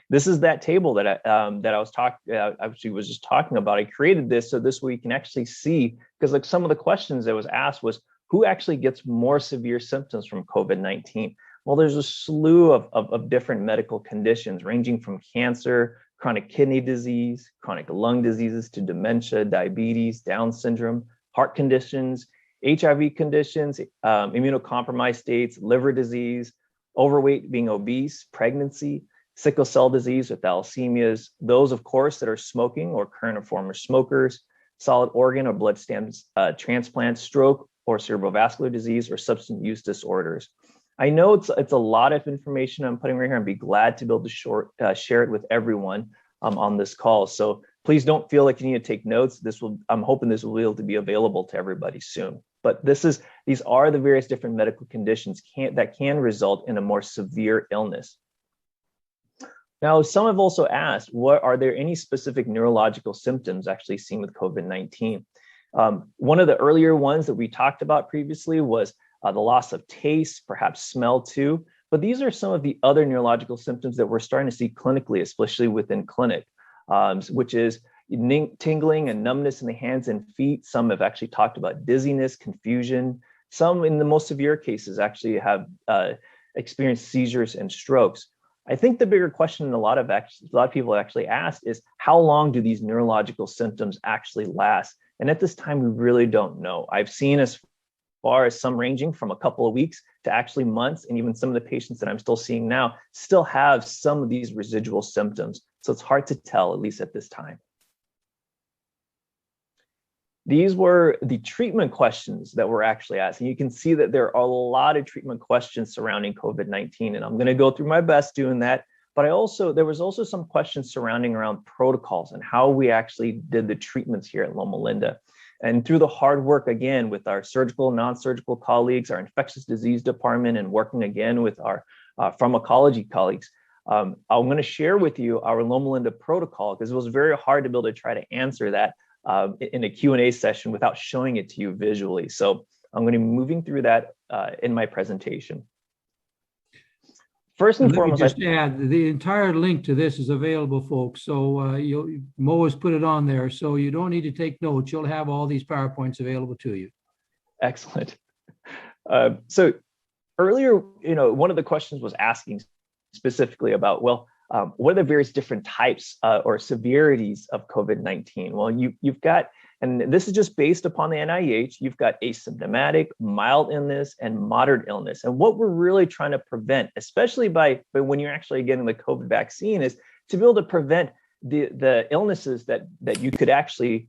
E: This is that table that I was just talking about. I created this so this way you can actually see, because like some of the questions that was asked was, who actually gets more severe symptoms from COVID-19? Well, there's a slew of different medical conditions ranging from cancer, chronic kidney disease, chronic lung diseases to dementia, diabetes, Down syndrome, heart conditions, HIV conditions, immunocompromised states, liver disease, overweight, being obese, pregnancy, sickle cell disease or thalassemias, those, of course, that are smoking or current or former smokers, solid organ or blood stem transplant, stroke or cerebrovascular disease, or substance use disorders. I know it's a lot of information I'm putting right here. I'd be glad to be able to share it with everyone on this call. So please don't feel like you need to take notes. I'm hoping this will be able to be available to everybody soon. But these are the various different medical conditions that can result in a more severe illness. Now, some have also asked, are there any specific neurological symptoms actually seen with COVID-19? One of the earlier ones that we talked about previously was the loss of taste, perhaps smell too. But these are some of the other neurological symptoms that we're starting to see clinically, especially within clinic, which is tingling and numbness in the hands and feet. Some have actually talked about dizziness, confusion. Some, in the most severe cases, actually have experienced seizures and strokes. I think the bigger question a lot of people actually asked is, how long do these neurological symptoms actually last? And at this time, we really don't know. I've seen as far as some ranging from a couple of weeks to actually months, and even some of the patients that I'm still seeing now still have some of these residual symptoms. So it's hard to tell, at least at this time. These were the treatment questions that were actually asked. And you can see that there are a lot of treatment questions surrounding COVID-19, and I'm going to go through my best doing that. But there was also some questions surrounding around protocols and how we actually did the treatments here at Loma Linda. And through the hard work, again, with our surgical, non-surgical colleagues, our infectious disease department, and working again with our pharmacology colleagues, I'm going to share with you our Loma Linda protocol, because it was very hard to be able to try to answer that in a Q&A session without showing it to you visually. So I'm going to be moving through that in my presentation. First and foremost,
A: let me just add, the entire link to this is available, folks. So Mo has put it on there, so you don't need to take notes. You'll have all these PowerPoints available to you.
E: Excellent. So earlier, one of the questions was asking specifically about, well, what are the various different types or severities of COVID-19? Well, you've got, and this is just based upon the NIH, you've got asymptomatic, mild illness, and moderate illness. And what we're really trying to prevent, especially by when you're actually getting the COVID vaccine, is to be able to prevent the illnesses that you could actually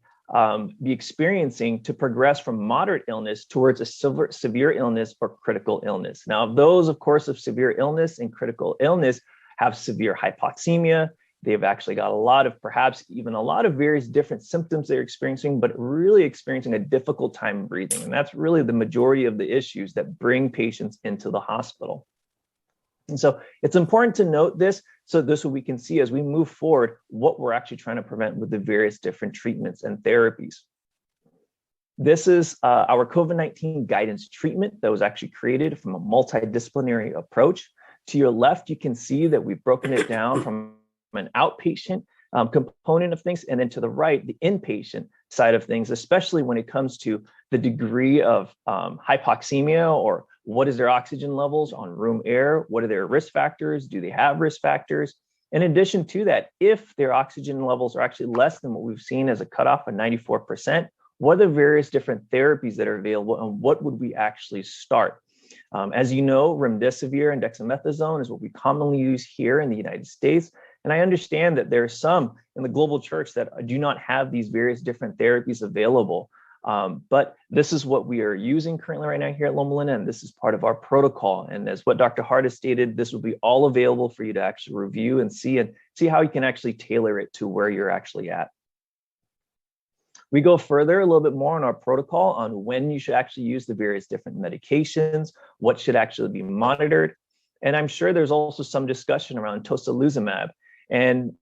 E: be experiencing to progress from moderate illness towards a severe illness or critical illness. Now, those, of course, of severe illness and critical illness have severe hypoxemia. They've actually got perhaps even a lot of various different symptoms they're experiencing, but really experiencing a difficult time breathing. And that's really the majority of the issues that bring patients into the hospital. And so it's important to note this, so this way we can see as we move forward what we're actually trying to prevent with the various different treatments and therapies. This is our COVID-19 guidance treatment that was actually created from a multidisciplinary approach. To your left, you can see that we've broken it down from an outpatient component of things, and then to the right, the inpatient side of things, especially when it comes to the degree of hypoxemia, or what is their oxygen levels on room air, what are their risk factors, do they have risk factors? In addition to that, if their oxygen levels are actually less than what we've seen as a cutoff of 94%, what are the various different therapies that are available, and what would we actually start? As you know, remdesivir and dexamethasone is what we commonly use here in the United States. And I understand that there are some in the global church that do not have these various different therapies available. But this is what we are using currently right now here at Loma Linda, and this is part of our protocol. And as what Dr. Hart has stated, this will be all available for you to actually review and see how you can actually tailor it to where you're actually at. We go further a little bit more on our protocol on when you should actually use the various different medications, what should actually be monitored. And I'm sure there's also some discussion around tocilizumab. And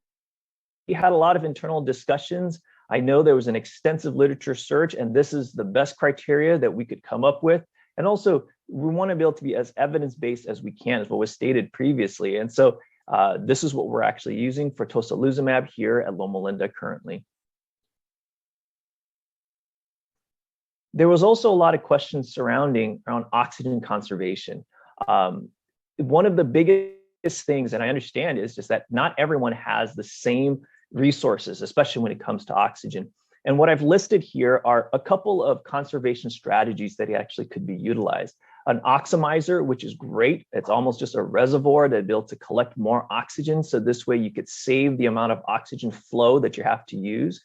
E: we had a lot of internal discussions. I know there was an extensive literature search, and this is the best criteria that we could come up with. And also we want to be able to be as evidence-based as we can, as what was stated previously. And so this is what we're actually using for tocilizumab here at Loma Linda currently. There was also a lot of questions surrounding around oxygen conservation. One of the biggest things, and I understand, is just that not everyone has the same resources, especially when it comes to oxygen. And what I've listed here are a couple of conservation strategies that actually could be utilized. An oximizer, which is great. It's almost just a reservoir that built to collect more oxygen. So this way you could save the amount of oxygen flow that you have to use.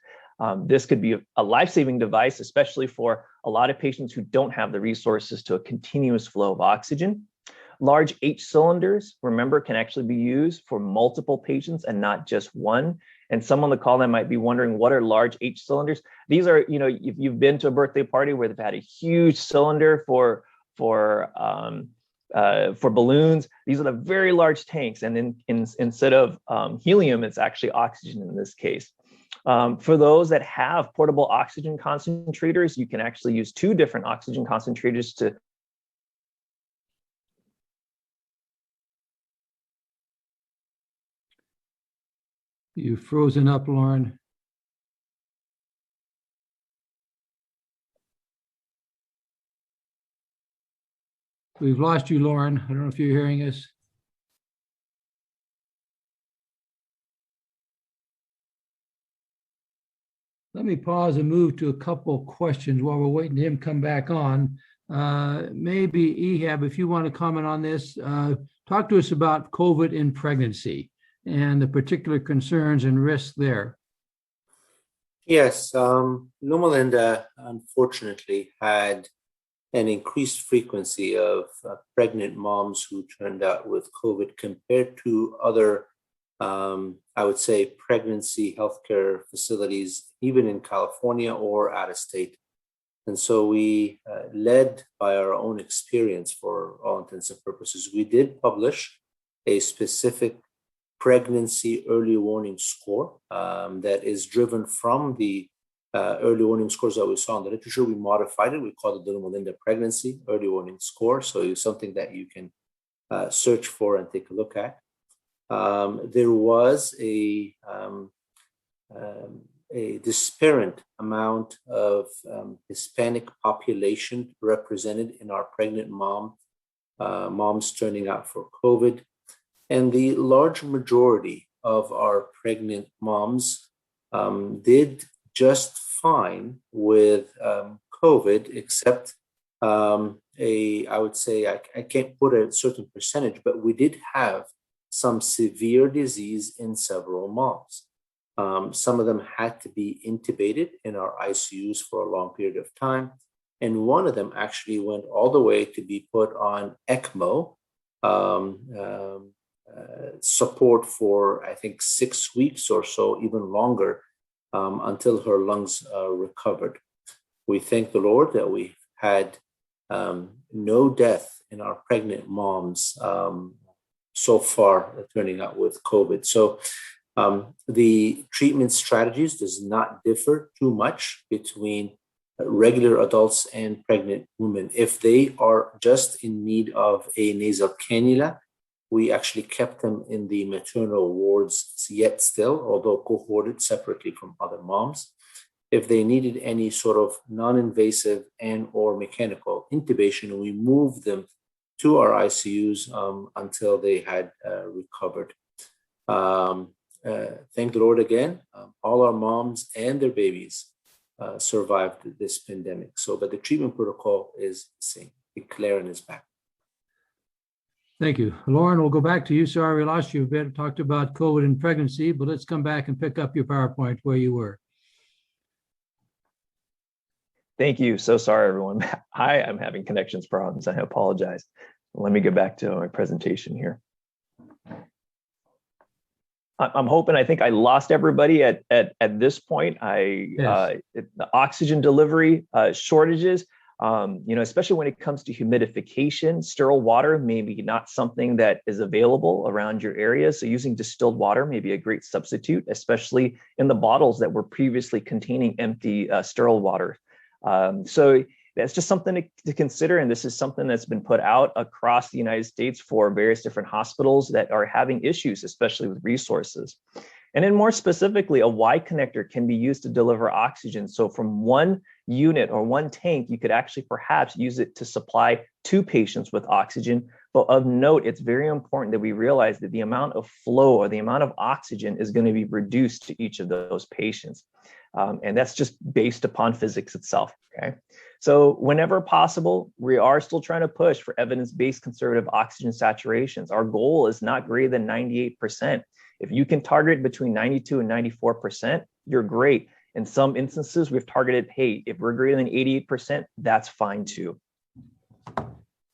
E: This could be a life-saving device, especially for a lot of patients who don't have the resources to a continuous flow of oxygen. Large H cylinders, remember, can actually be used for multiple patients and not just one. And some on the call that might be wondering, what are large H cylinders? These are, you know, if you've been to a birthday party where they've had a huge cylinder for balloons, these are the very large tanks. And then instead of helium, it's actually oxygen in this case. For those that have portable oxygen concentrators, you can actually use 2 different oxygen concentrators to
A: You've frozen up, Laren. We've lost you, Laren. I don't know if you're hearing us. Let me pause and move to a couple of questions while we're waiting to him come back on. Maybe Ihab, if you want to comment on this, talk to us about COVID in pregnancy and the particular concerns and risks there.
D: Yes, Loma Linda unfortunately had an increased frequency of pregnant moms who turned out with COVID compared to other, I would say, pregnancy healthcare facilities, even in California or out of state. And so we led by our own experience for all intents and purposes. We did publish a specific pregnancy early warning score that is driven from the early warning scores that we saw in the literature. We modified it. We called it the Loma Linda Pregnancy Early Warning Score. So it's something that you can search for and take a look at. There was a disparate amount of Hispanic population represented in our pregnant moms turning out for COVID. And the large majority of our pregnant moms did just fine with COVID, except I would say, I can't put a certain percentage, but we did have some severe disease in several moms. Some of them had to be intubated in our ICUs for a long period of time. And one of them actually went all the way to be put on ECMO, support for, I think, 6 weeks or so, even longer, until her lungs recovered. We thank the Lord that we had no death in our pregnant moms so far turning out with COVID. So the treatment strategies does not differ too much between regular adults and pregnant women. If they are just in need of a nasal cannula, we actually kept them in the maternal wards yet still, although cohorted separately from other moms. If they needed any sort of non-invasive and or mechanical intubation, we moved them to our ICUs until they had recovered. Thank the Lord again, all our moms and their babies survived this pandemic. But the treatment protocol is the same. Laren is back.
A: Thank you. Laren, we'll go back to you. Sorry we lost you a bit. Talked about COVID and pregnancy, but let's come back and pick up your PowerPoint where you were.
E: Thank you. So sorry, everyone. I am having connections problems. I apologize. Let me get back to my presentation here. I'm hoping, I think I lost everybody at this point.
A: Yes.
E: The oxygen delivery shortages, especially when it comes to humidification, sterile water may be not something that is available around your area. So using distilled water may be a great substitute, especially in the bottles that were previously containing empty sterile water. So that's just something to consider. And this is something that's been put out across the United States for various different hospitals that are having issues, especially with resources. And then more specifically, a Y connector can be used to deliver oxygen. So from one unit or one tank, you could actually perhaps use it to supply 2 patients with oxygen. But of note, it's very important that we realize that the amount of flow or the amount of oxygen is going to be reduced to each of those patients. And that's just based upon physics itself, okay? So whenever possible, we are still trying to push for evidence-based conservative oxygen saturations. Our goal is not greater than 98%. If you can target between 92 and 94%, you're great. In some instances, we've targeted, hey, if we're greater than 88%, that's fine too.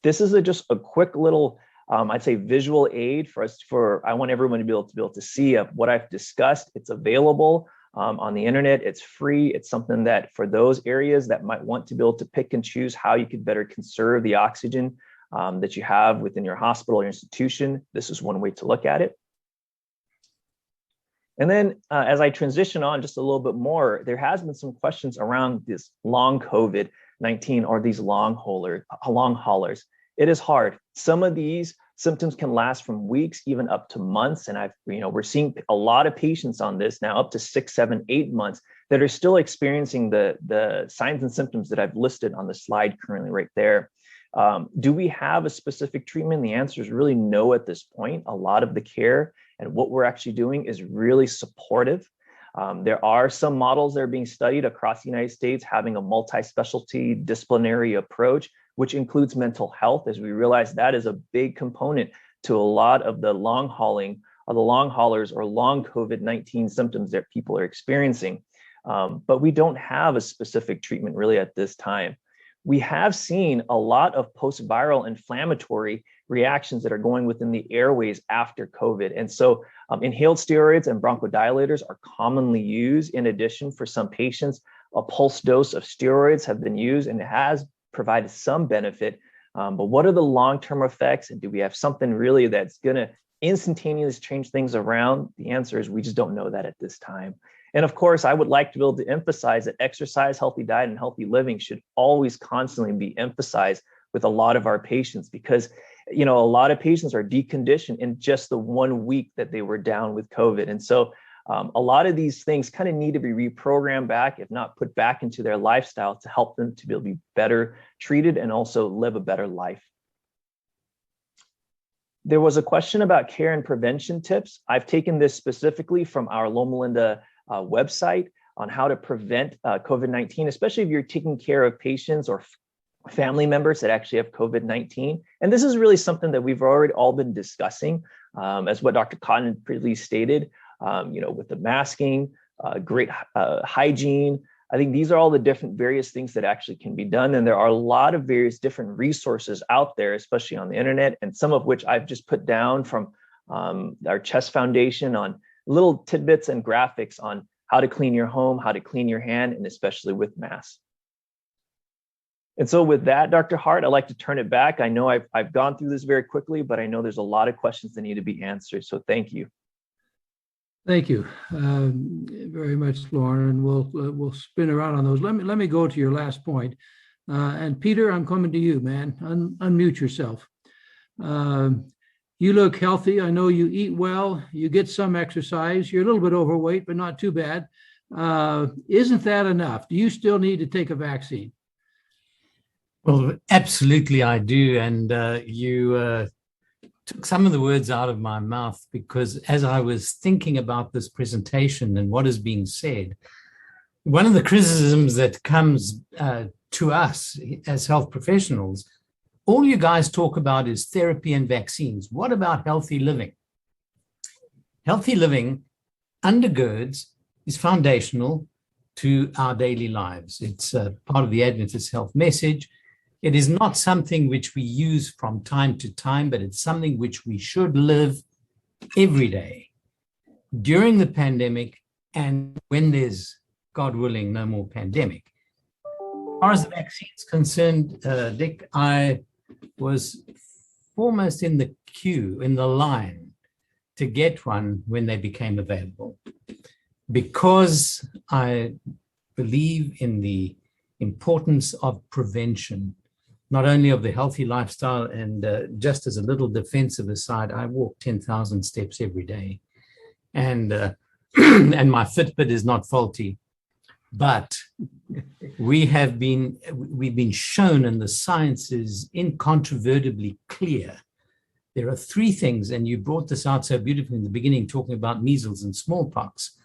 E: This is just a quick little, I'd say, visual aid for us. I want everyone to be able to see what I've discussed. It's available on the internet. It's free. It's something that for those areas that might want to be able to pick and choose how you could better conserve the oxygen that you have within your hospital or institution, this is one way to look at it. And then as I transition on just a little bit more, there has been some questions around this long COVID-19 or these long haulers. It is hard. Some of these symptoms can last from weeks, even up to months. And we're seeing a lot of patients on this now, up to 6, 7, 8 months, that are still experiencing the signs and symptoms that I've listed on the slide currently right there. Do we have a specific treatment? The answer is really no at this point. A lot of the care and what we're actually doing is really supportive. There are some models that are being studied across the United States having a multi-specialty disciplinary approach, which includes mental health, as we realize that is a big component to a lot of the long haulers or long COVID-19 symptoms that people are experiencing. But we don't have a specific treatment really at this time. We have seen a lot of post-viral inflammatory reactions that are going within the airways after COVID. And so inhaled steroids and bronchodilators are commonly used. In addition, for some patients, a pulse dose of steroids have been used and it has provided some benefit. But what are the long-term effects? And do we have something really that's going to instantaneously change things around? The answer is we just don't know that at this time. And of course, I would like to be able to emphasize that exercise, healthy diet, and healthy living should always constantly be emphasized with a lot of our patients, because a lot of patients are deconditioned in just the 1 week that they were down with COVID. And so a lot of these things kind of need to be reprogrammed back, if not put back into their lifestyle, to help them to be able to be better treated and also live a better life. There was a question about care and prevention tips. I've taken this specifically from our Loma Linda website on how to prevent COVID-19, especially if you're taking care of patients or family members that actually have COVID-19. And this is really something that we've already all been discussing, as what Dr. Cotton previously stated, with the masking, great hygiene. I think these are all the different various things that actually can be done. And there are a lot of various different resources out there, especially on the internet, and some of which I've just put down from our CHEST Foundation on little tidbits and graphics on how to clean your home, how to clean your hand, and especially with masks. And so with that, Dr. Hart, I'd like to turn it back. I know I've gone through this very quickly, but I know there's a lot of questions that need to be answered. So thank you.
A: Thank you very much, Lauren. And we'll spin around on those. Let me go to your last point. And Peter, I'm coming to you, man. Unmute yourself. You look healthy. I know you eat well. You get some exercise. You're a little bit overweight, but not too bad. Isn't that enough? Do you still need to take a vaccine?
F: Well, absolutely, I do. And you took some of the words out of my mouth, because as I was thinking about this presentation and what is being said, one of the criticisms that comes to us as health professionals, all you guys talk about is therapy and vaccines. What about healthy living? Healthy living undergirds, is foundational to our daily lives. It's part of the Adventist health message. It is not something which we use from time to time, but it's something which we should live every day during the pandemic and when there's, God willing, no more pandemic. As far as the vaccine is concerned, Dick, I was foremost in the queue, in the line to get one when they became available, because I believe in the importance of prevention, not only of the healthy lifestyle. And just as a little defensive aside, I walk 10,000 steps every day, and and my Fitbit is not faulty. But we've been shown, and the science is incontrovertibly clear. There are three things, and you brought this out so beautifully in the beginning, talking about measles and smallpox.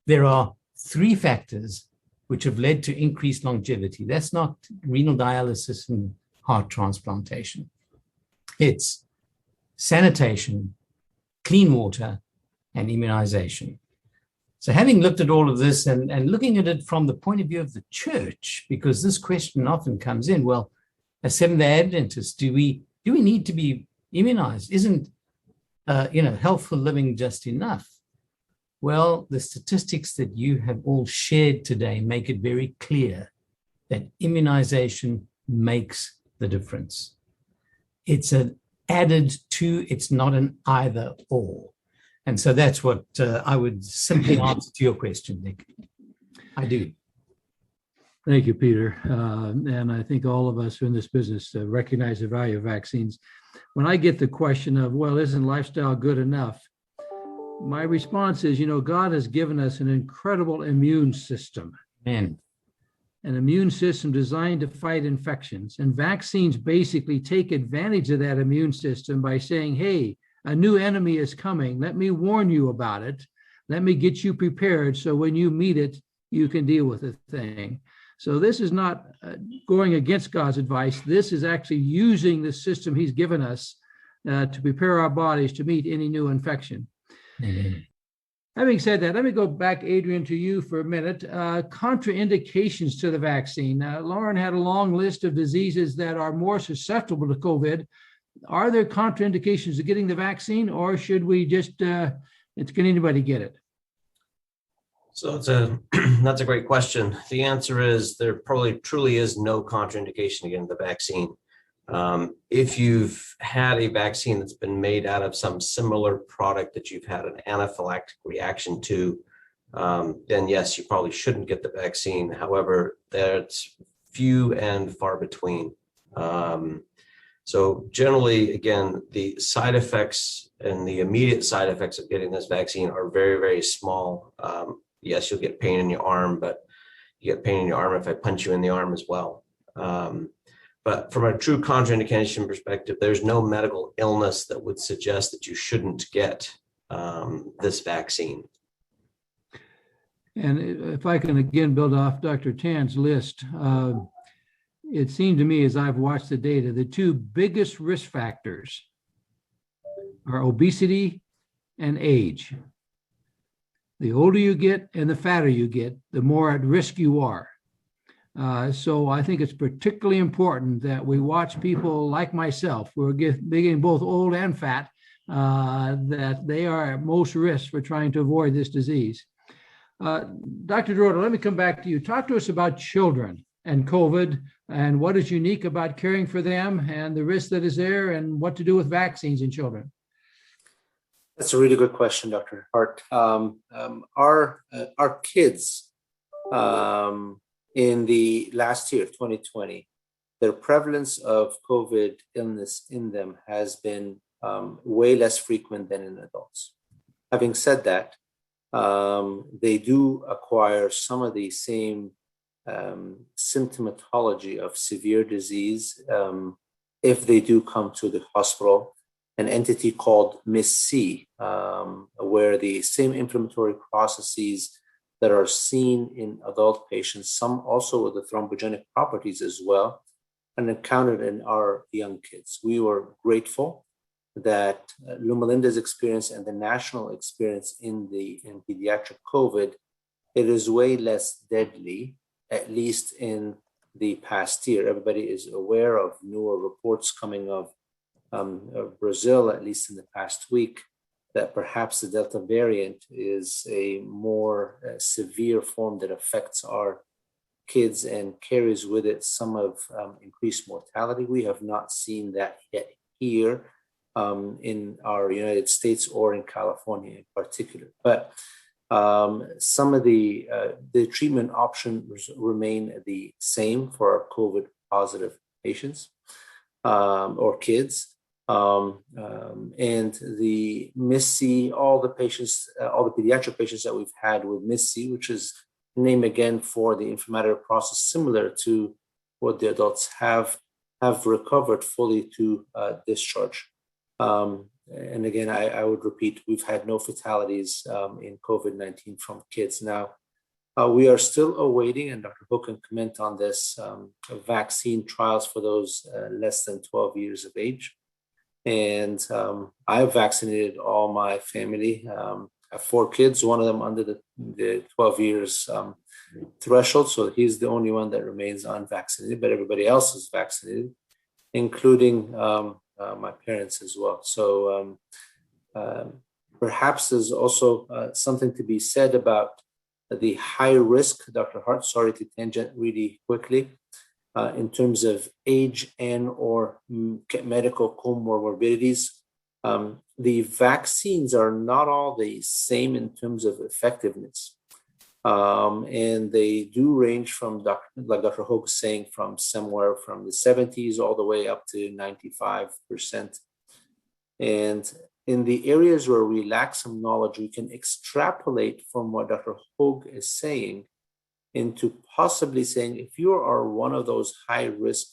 F: There are three factors which have led to increased longevity. That's not renal dialysis and heart transplantation. It's sanitation, clean water, and immunization. So having looked at all of this and looking at it from the point of view of the church, because this question often comes in, well, as Seventh-day Adventists, do we need to be immunized? Isn't healthful living just enough? Well, the statistics that you have all shared today make it very clear that immunization makes the difference. It's an added to, it's not an either or. And so that's what I would simply answer to your question, Nick. I do.
A: Thank you, Peter. And I think all of us who are in this business recognize the value of vaccines. When I get the question of, well, isn't lifestyle good enough? My response is, God has given us an incredible immune system.
F: Man.
A: An immune system designed to fight infections. And vaccines basically take advantage of that immune system by saying, hey, a new enemy is coming. Let me warn you about it. Let me get you prepared so when you meet it, you can deal with the thing. So this is not going against God's advice. This is actually using the system he's given us to prepare our bodies to meet any new infection.
F: Mm-hmm.
A: Having said that, let me go back, Adrian, to you for a minute. Contraindications to the vaccine. Laren had a long list of diseases that are more susceptible to COVID. Are there contraindications to getting the vaccine, or should we just, can anybody get it?
C: So that's a great question. The answer is there probably truly is no contraindication to getting the vaccine. If you've had a vaccine that's been made out of some similar product that you've had an anaphylactic reaction to, then yes, you probably shouldn't get the vaccine. However, that's few and far between. So generally, again, the side effects and the immediate side effects of getting this vaccine are very, very small. Yes, you'll get pain in your arm, but you get pain in your arm if I punch you in the arm as well. But from a true contraindication perspective, there's no medical illness that would suggest that you shouldn't get this vaccine.
A: And if I can again build off Dr. Tan's list, it seemed to me as I've watched the data, the two biggest risk factors are obesity and age. The older you get and the fatter you get, the more at risk you are. So I think it's particularly important that we watch people like myself, who are getting both old and fat, that they are at most risk for trying to avoid this disease. Dr. Dorotta, let me come back to you. Talk to us about children and COVID and what is unique about caring for them and the risk that is there and what to do with vaccines in children.
D: That's a really good question, Dr. Hart. Our kids in the last year, 2020, the prevalence of COVID illness in them has been way less frequent than in adults. Having said that, they do acquire some of the same symptomatology of severe disease if they do come to the hospital. An entity called MIS-C, where the same inflammatory processes that are seen in adult patients, some also with the thrombogenic properties as well, and encountered in our young kids. We were grateful that Loma Linda's experience and the national experience in pediatric COVID, it is way less deadly, at least in the past year. Everybody is aware of newer reports coming of Brazil, at least in the past week, that perhaps the Delta variant is a more severe form that affects our kids and carries with it some of increased mortality. We have not seen that yet here in our United States or in California in particular. But Some of the treatment options remain the same for our COVID positive patients or kids. And the MIS-C, all the patients, all the pediatric patients that we've had with MIS-C, which is named again for the inflammatory process similar to what the adults have recovered fully to discharge. And again, I would repeat, we've had no fatalities in COVID-19 from kids. Now, we are still awaiting, and Dr. Hogue can comment on this, vaccine trials for those less than 12 years of age. And I've vaccinated all my family. I have 4 kids, one of them under the 12 years threshold. So he's the only one that remains unvaccinated, but everybody else is vaccinated, including my parents as well. So perhaps there's also something to be said about the high risk, Dr. Hart, sorry to tangent really quickly, in terms of age and or medical comorbidities. The vaccines are not all the same in terms of effectiveness. And they do range from, like Dr. Hogue saying, from somewhere from the 70s all the way up to 95%. And in the areas where we lack some knowledge, we can extrapolate from what Dr. Hogue is saying into possibly saying, if you are one of those high risk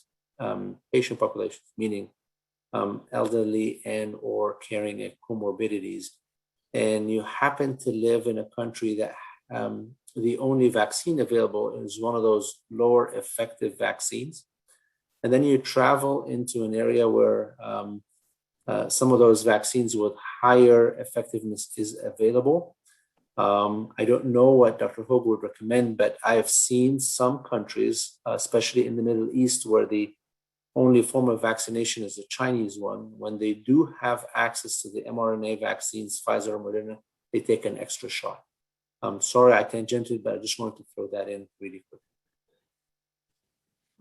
D: patient populations, meaning elderly and or carrying comorbidities, and you happen to live in a country that the only vaccine available is one of those lower effective vaccines, and then you travel into an area where some of those vaccines with higher effectiveness is available. I don't know what Dr. Hogue would recommend, but I have seen some countries, especially in the Middle East, where the only form of vaccination is the Chinese one. When they do have access to the mRNA vaccines, Pfizer or Moderna, they take an extra shot. I'm sorry I tangented, but I just wanted to throw that in really quick.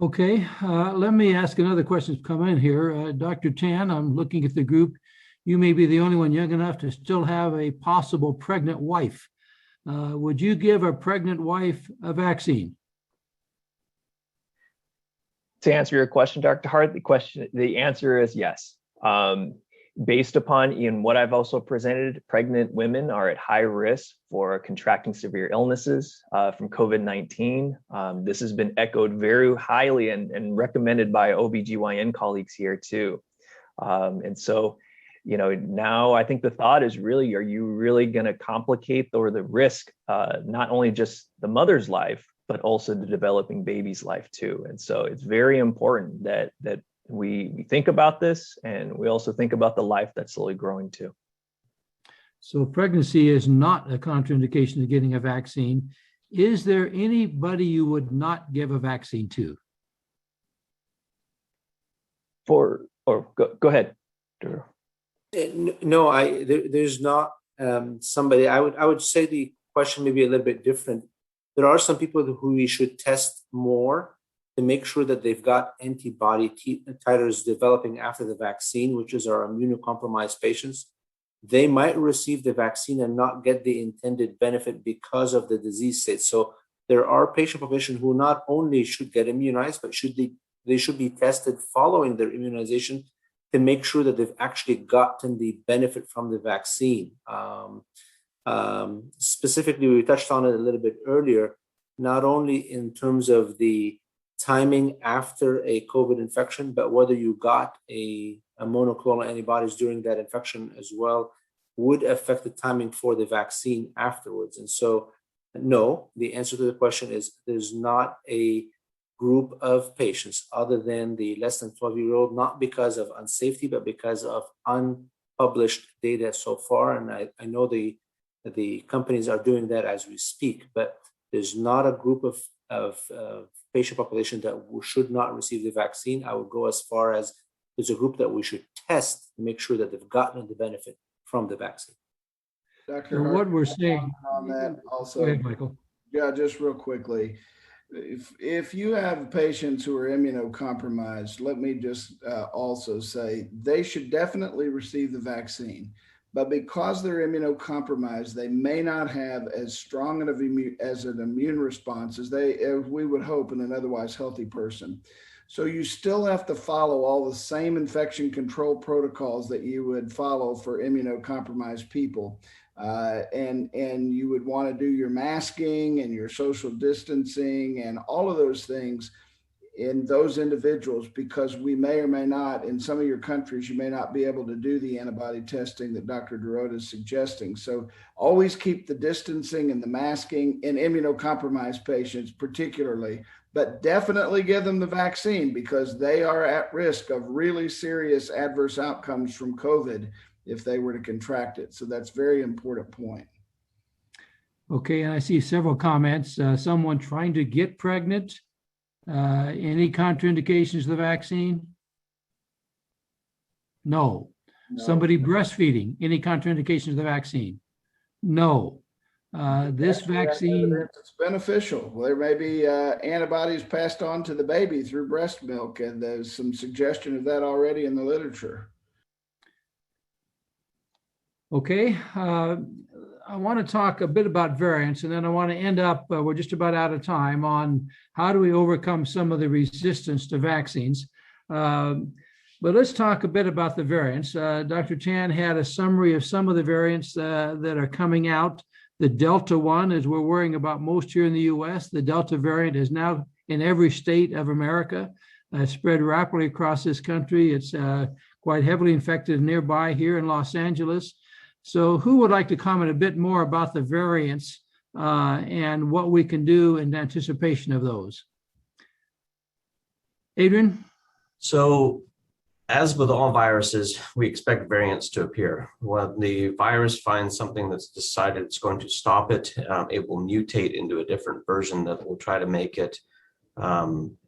A: Okay, let me ask another question that's come in here. Dr. Tan, I'm looking at the group. You may be the only one young enough to still have a possible pregnant wife. Would you give a pregnant wife a vaccine?
E: To answer your question, Dr. Hart, the answer is yes. Based upon what I've also presented, pregnant women are at high risk for contracting severe illnesses from COVID-19. This has been echoed very highly and recommended by OBGYN colleagues here too. And so, now I think the thought is really, are you really going to complicate or the risk, not only just the mother's life, but also the developing baby's life too. And so it's very important that we think about this, and we also think about the life that's slowly growing too.
A: So pregnancy is not a contraindication to getting a vaccine. Is there anybody you would not give a vaccine to?
E: Go ahead.
D: No, there's not somebody. I would say the question may be a little bit different. There are some people who we should test more to make sure that they've got antibody titers developing after the vaccine, which is our immunocompromised patients. They might receive the vaccine and not get the intended benefit because of the disease state. So there are patient populations who not only should get immunized, but they should be tested following their immunization to make sure that they've actually gotten the benefit from the vaccine. Specifically, we touched on it a little bit earlier, not only in terms of the timing after a COVID infection, but whether you got a monoclonal antibodies during that infection as well would affect the timing for the vaccine afterwards. And so, no, the answer to the question is there's not a group of patients other than the less than 12-year-old, not because of unsafety, but because of unpublished data so far. And I know the companies are doing that as we speak, but there's not a group of patient population that should not receive the vaccine. I would go as far as there's a group that we should test to make sure that they've gotten the benefit from the vaccine.
B: Dr.
A: What we're saying
B: on that also.
A: Go ahead, Michael.
B: Yeah, just real quickly. If you have patients who are immunocompromised, let me just also say they should definitely receive the vaccine. but because they're immunocompromised, they may not have as strong an immune response as we would hope in an otherwise healthy person. So you still have to follow all the same infection control protocols that you would follow for immunocompromised people. And you would want to do your masking and your social distancing and all of those things in those individuals, because we may or may not, in some of your countries, you may not be able to do the antibody testing that Dr. Dorotta is suggesting. So always keep the distancing and the masking in immunocompromised patients particularly, but definitely give them the vaccine because they are at risk of really serious adverse outcomes from COVID if they were to contract it. So that's a very important point.
A: Okay, and I see several comments. Someone trying to get pregnant. Any contraindications of the vaccine? No. Somebody breastfeeding. Any contraindications of the vaccine? No. This vaccine,
B: it's beneficial. There may be antibodies passed on to the baby through breast milk, and there's some suggestion of that already in the literature.
A: Okay, I want to talk a bit about variants, and then I want to end up, we're just about out of time, on how do we overcome some of the resistance to vaccines. But let's talk a bit about the variants. Dr. Chan had a summary of some of the variants that are coming out. The Delta one, as we're worrying about most here in the US, the Delta variant is now in every state of America, spread rapidly across this country. It's quite heavily infected nearby here in Los Angeles. So who would like to comment a bit more about the variants and what we can do in anticipation of those? Adrian?
C: So as with all viruses, we expect variants to appear. When the virus finds something that's decided it's going to stop it, it will mutate into a different version that will try to make it,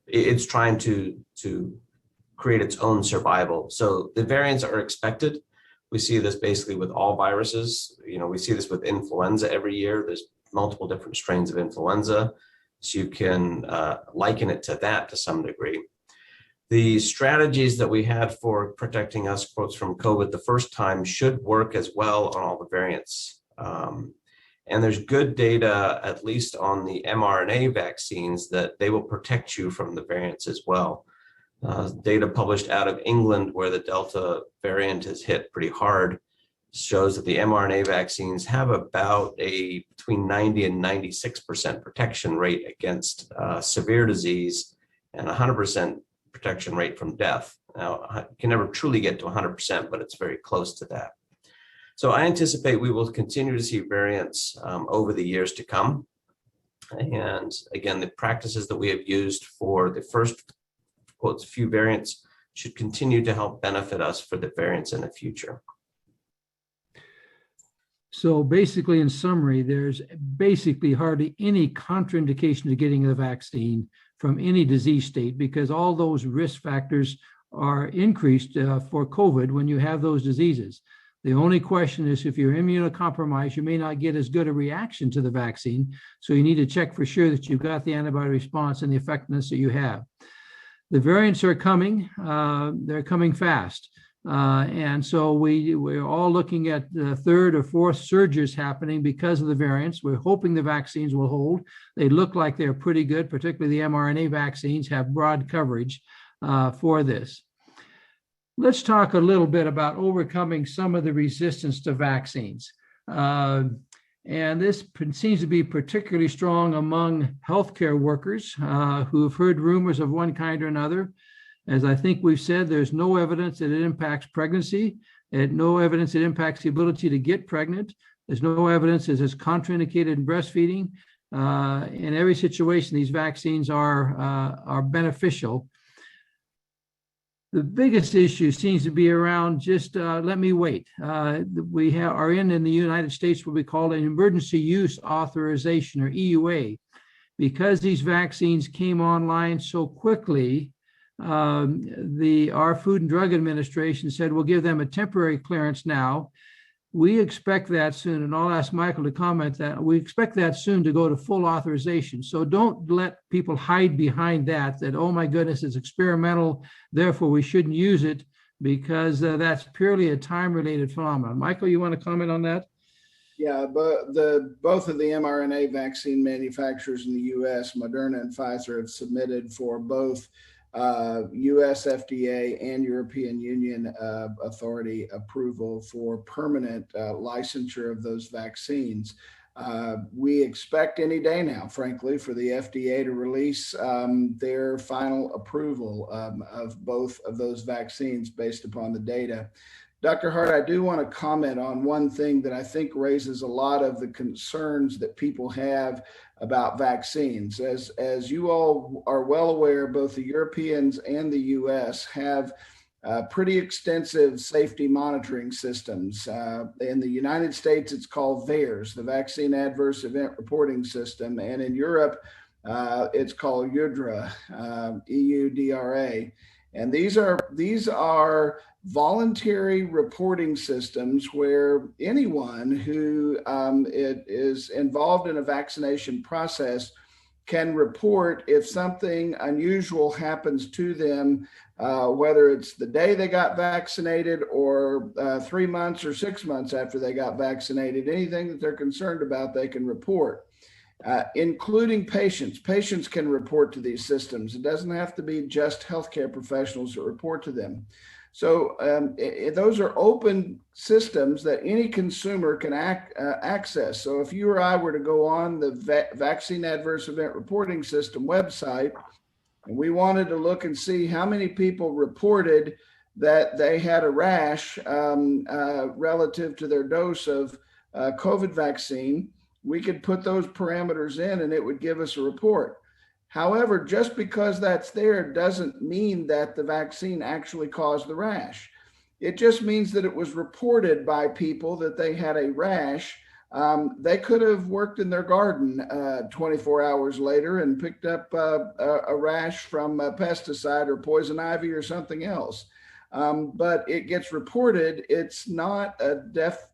C: it's trying to create its own survival. So the variants are expected. We see this basically with all viruses. We see this with influenza every year. There's multiple different strains of influenza. So you can liken it to that to some degree. The strategies that we had for protecting us from COVID the first time should work as well on all the variants. And there's good data, at least on the mRNA vaccines, that they will protect you from the variants as well. Data published out of England, where the Delta variant has hit pretty hard, shows that the mRNA vaccines have about a between 90 and 96% protection rate against severe disease and 100% protection rate from death. Now, you can never truly get to 100%, but it's very close to that. So I anticipate we will continue to see variants over the years to come. And again, the practices that we have used for the first quotes few variants should continue to help benefit us for the variants in the future.
A: So basically, in summary, there's basically hardly any contraindication to getting the vaccine from any disease state, because all those risk factors are increased for COVID when you have those diseases. The only question is, if you're immunocompromised, you may not get as good a reaction to the vaccine. So you need to check for sure that you've got the antibody response and the effectiveness that you have. The variants are coming. They're coming fast. And so we're all looking at the third or fourth surges happening because of the variants. We're hoping the vaccines will hold. They look like they're pretty good, particularly the mRNA vaccines have broad coverage for this. Let's talk a little bit about overcoming some of the resistance to vaccines. And this seems to be particularly strong among healthcare workers who have heard rumors of one kind or another. As I think we've said, there's no evidence that it impacts pregnancy, no evidence it impacts the ability to get pregnant. There's no evidence that it's contraindicated in breastfeeding. In every situation, these vaccines are beneficial. The biggest issue seems to be around just let me wait. We are in the United States what we call an emergency use authorization, or EUA. Because these vaccines came online so quickly, our Food and Drug Administration said we'll give them a temporary clearance now. We expect that soon, and I'll ask Michael to comment that. We expect that soon to go to full authorization. So don't let people hide behind that, oh my goodness, it's experimental, therefore we shouldn't use it. because that's purely a time-related phenomenon. Michael, you want to comment on that?
B: Yeah, but both of the mRNA vaccine manufacturers in the U.S., Moderna and Pfizer, have submitted for both U.S. FDA and European Union authority approval for permanent licensure of those vaccines. We expect any day now, frankly, for the FDA to release their final approval of both of those vaccines based upon the data. Dr. Hart, I do want to comment on one thing that I think raises a lot of the concerns that people have about vaccines. As you all are well aware, both the Europeans and the US have pretty extensive safety monitoring systems. In the United States, it's called VAERS, the Vaccine Adverse Event Reporting System. And in Europe, it's called EUDRA, EUDRA. And these are voluntary reporting systems where anyone who is involved in a vaccination process can report if something unusual happens to them, whether it's the day they got vaccinated or 3 months or 6 months after they got vaccinated. Anything that they're concerned about, they can report. Including patients. Patients can report to these systems. It doesn't have to be just healthcare professionals that report to them. So those are open systems that any consumer can access. So if you or I were to go on the Vaccine Adverse Event Reporting System website, and we wanted to look and see how many people reported that they had a rash relative to their dose of COVID vaccine, we could put those parameters in and it would give us a report. However, just because that's there doesn't mean that the vaccine actually caused the rash. It just means that it was reported by people that they had a rash. They could have worked in their garden 24 hours later and picked up a rash from a pesticide or poison ivy or something else. But it gets reported. It's not a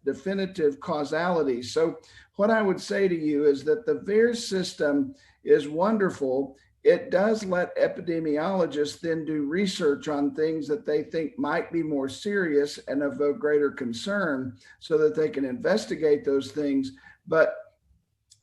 B: definitive causality. So what I would say to you is that the VAERS system is wonderful. It does let epidemiologists then do research on things that they think might be more serious and of a greater concern so that they can investigate those things. But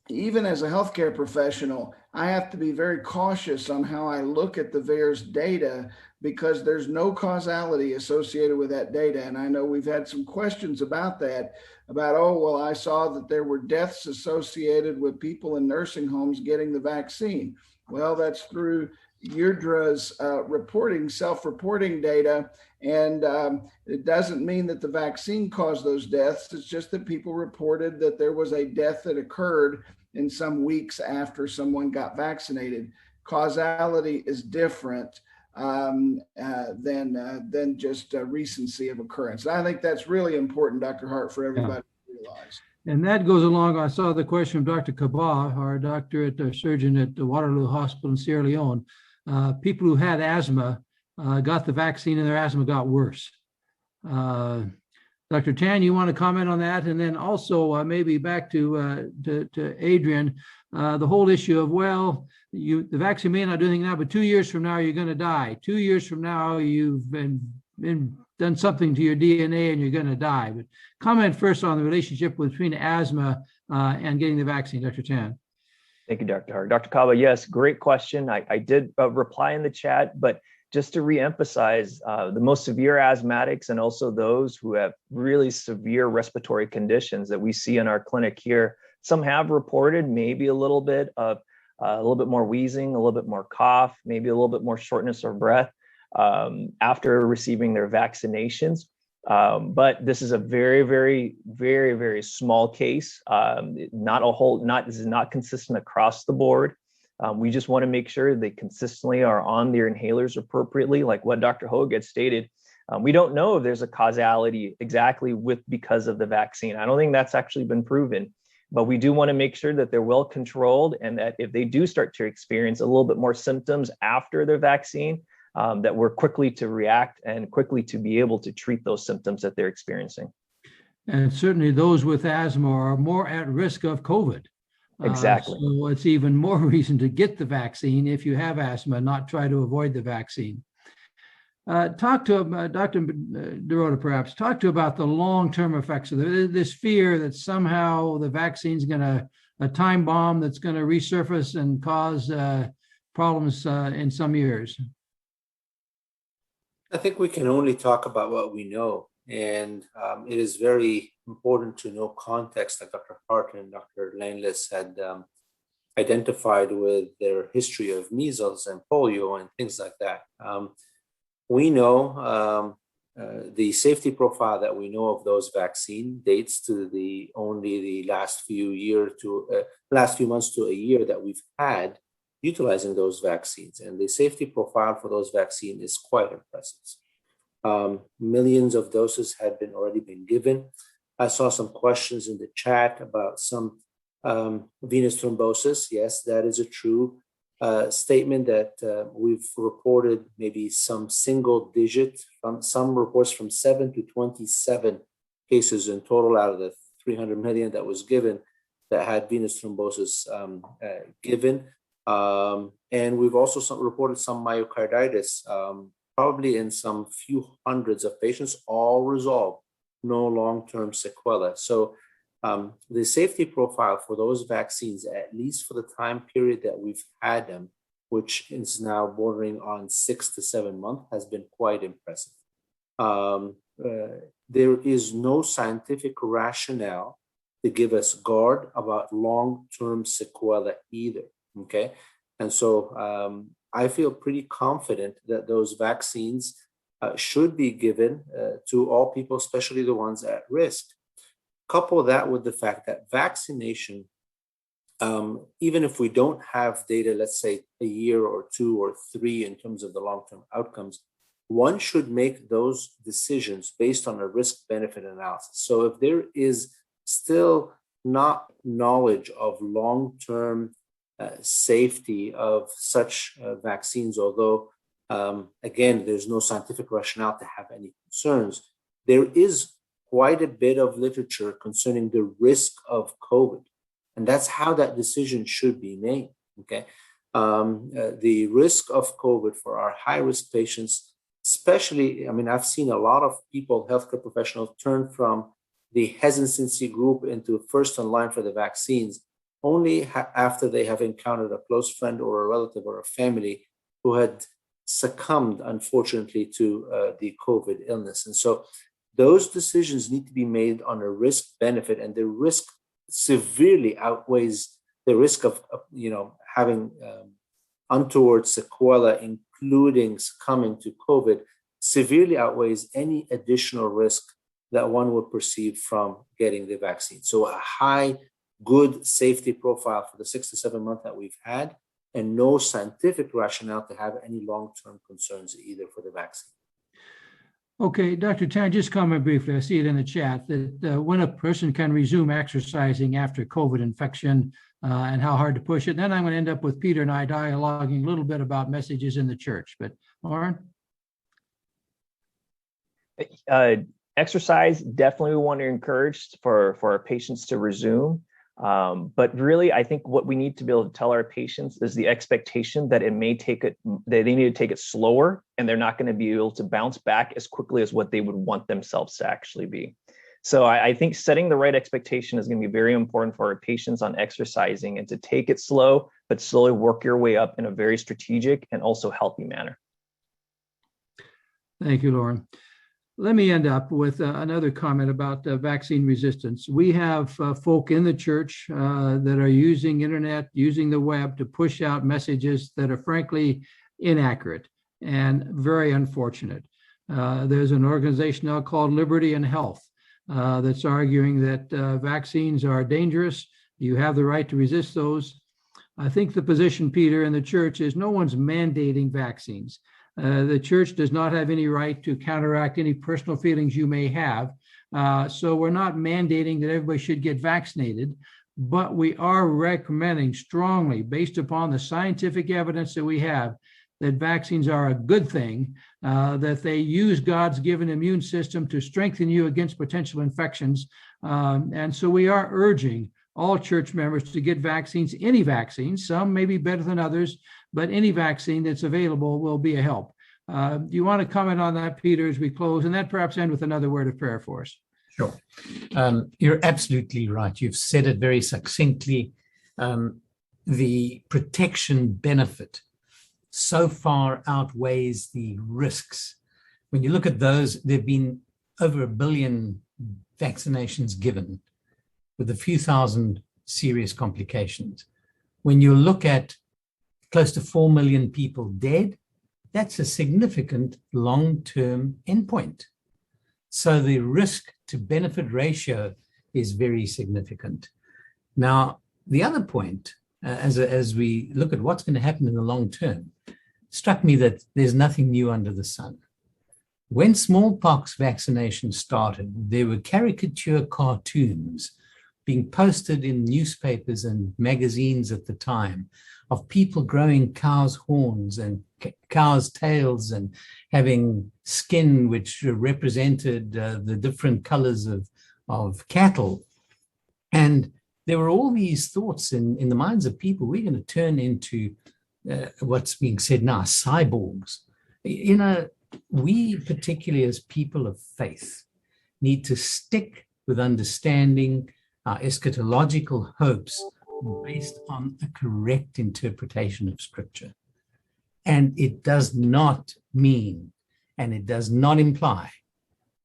B: even as a healthcare professional, I have to be very cautious on how I look at the VAERS data because there's no causality associated with that data. And I know we've had some questions about that, about, oh, well, I saw that there were deaths associated with people in nursing homes getting the vaccine. Well, that's through EUDRA's reporting, self-reporting data. And it doesn't mean that the vaccine caused those deaths. It's just that people reported that there was a death that occurred in some weeks after someone got vaccinated. Causality is different than just recency of occurrence. And I think that's really important, Dr. Hart, for everybody to realize.
A: And that goes along. I saw the question of Dr. Cova, our doctorate surgeon at the Waterloo Hospital in Sierra Leone. People who had asthma got the vaccine and their asthma got worse. Dr. Tan, you want to comment on that? And then also maybe back to Adrian, the whole issue of, well, the vaccine may not do anything now, but 2 years from now, you're going to die. 2 years from now, you've been done something to your DNA and you're going to die. But comment first on the relationship between asthma and getting the vaccine, Dr. Tan.
E: Thank you, Dr. Hart. Dr. Cova, yes, great question. I did reply in the chat, but just to reemphasize, the most severe asthmatics and also those who have really severe respiratory conditions that we see in our clinic here, some have reported maybe a little bit more wheezing, a little bit more cough, maybe a little bit more shortness of breath after receiving their vaccinations. But this is a very, very, very, very small case. This is not consistent across the board. We just want to make sure they consistently are on their inhalers appropriately, like what Dr. Hogue had stated. We don't know if there's a causality exactly because of the vaccine. I don't think that's actually been proven, but we do want to make sure that they're well controlled and that if they do start to experience a little bit more symptoms after their vaccine, that we're quickly to react and quickly to be able to treat those symptoms that they're experiencing.
A: And certainly those with asthma are more at risk of COVID.
E: Exactly.
A: So it's even more reason to get the vaccine if you have asthma, not try to avoid the vaccine. Talk to Dr. Dorotta, perhaps, talk to about the long-term effects of this fear that somehow the vaccine's going to, a time bomb that's going to resurface and cause problems in some years.
D: I think we can only talk about what we know. And it is very important to know context, like Dr. Hart and Dr. Laneless had identified with their history of measles and polio and things like that. We know the safety profile that we know of those vaccine dates to only the last few months to a year that we've had utilizing those vaccines. And the safety profile for those vaccines is quite impressive. Millions of doses had already been given. I saw some questions in the chat about some venous thrombosis. Yes, that is a true statement that we've reported maybe some single digit, from some reports from 7 to 27 cases in total out of the 300 million that was given that had venous thrombosis given. And we've also reported some myocarditis, probably in some few hundreds of patients, all resolved, no long-term sequelae. So the safety profile for those vaccines, at least for the time period that we've had them, which is now bordering on 6 to 7 months, has been quite impressive. There is no scientific rationale to give us guard about long-term sequelae either, okay? And so I feel pretty confident that those vaccines should be given to all people, especially the ones at risk. Couple that with the fact that vaccination, even if we don't have data, let's say a year or 2 or 3 in terms of the long-term outcomes, one should make those decisions based on a risk-benefit analysis. So if there is still not knowledge of long-term safety of such vaccines, although, again, there's no scientific rationale to have any concerns, there is quite a bit of literature concerning the risk of COVID. And that's how that decision should be made, okay? The risk of COVID for our high-risk patients, especially, I mean, I've seen a lot of people, healthcare professionals, turn from the hesitancy group into first in line for the vaccines only after they have encountered a close friend or a relative or a family who had succumbed, unfortunately, to the COVID illness. And so those decisions need to be made on a risk-benefit, and the risk severely outweighs the risk of having untoward sequelae, including succumbing to COVID, severely outweighs any additional risk that one would perceive from getting the vaccine. So a high, good safety profile for the 6 to 7 months that we've had, and no scientific rationale to have any long-term concerns either for the vaccine.
A: Okay, Dr. Tan, just comment briefly. I see it in the chat that when a person can resume exercising after COVID infection and how hard to push it. Then I'm going to end up with Peter and I dialoguing a little bit about messages in the church. But Laren?
E: Exercise, definitely we want to encourage for our patients to resume. But really, I think what we need to be able to tell our patients is the expectation that that they need to take it slower, and they're not going to be able to bounce back as quickly as what they would want themselves to actually be. So I think setting the right expectation is going to be very important for our patients on exercising, and to take it slow, but slowly work your way up in a very strategic and also healthy manner.
A: Thank you, Laren. Let me end up with another comment about vaccine resistance. We have folk in the church that are using internet, using the web to push out messages that are frankly inaccurate and very unfortunate. There's an organization now called Liberty and Health that's arguing that vaccines are dangerous. You have the right to resist those. I think the position, Peter, in the church is no one's mandating vaccines. The church does not have any right to counteract any personal feelings you may have. So we're not mandating that everybody should get vaccinated, but we are recommending strongly, based upon the scientific evidence that we have, that vaccines are a good thing, that they use God's given immune system to strengthen you against potential infections. And so we are urging all church members to get vaccines, any vaccines. Some may be better than others, but any vaccine that's available will be a help. Do you want to comment on that, Peter, as we close, and then perhaps end with another word of prayer for us?
F: Sure. You're absolutely right. You've said it very succinctly. The protection benefit so far outweighs the risks. When you look at those, there have been over 1 billion vaccinations given with a few thousand serious complications. When you look at close to 4 million people dead, that's a significant long-term endpoint. So the risk to benefit ratio is very significant. Now, the other point, as we look at what's going to happen in the long term, struck me that there's nothing new under the sun. When smallpox vaccination started, there were caricature cartoons being posted in newspapers and magazines at the time of people growing cows' horns and cows' tails and having skin which represented the different colors of cattle. And there were all these thoughts in the minds of people, we're going to turn into what's being said now, cyborgs. You know, we, particularly as people of faith, need to stick with understanding our eschatological hopes based on a correct interpretation of Scripture. And it does not mean, and it does not imply,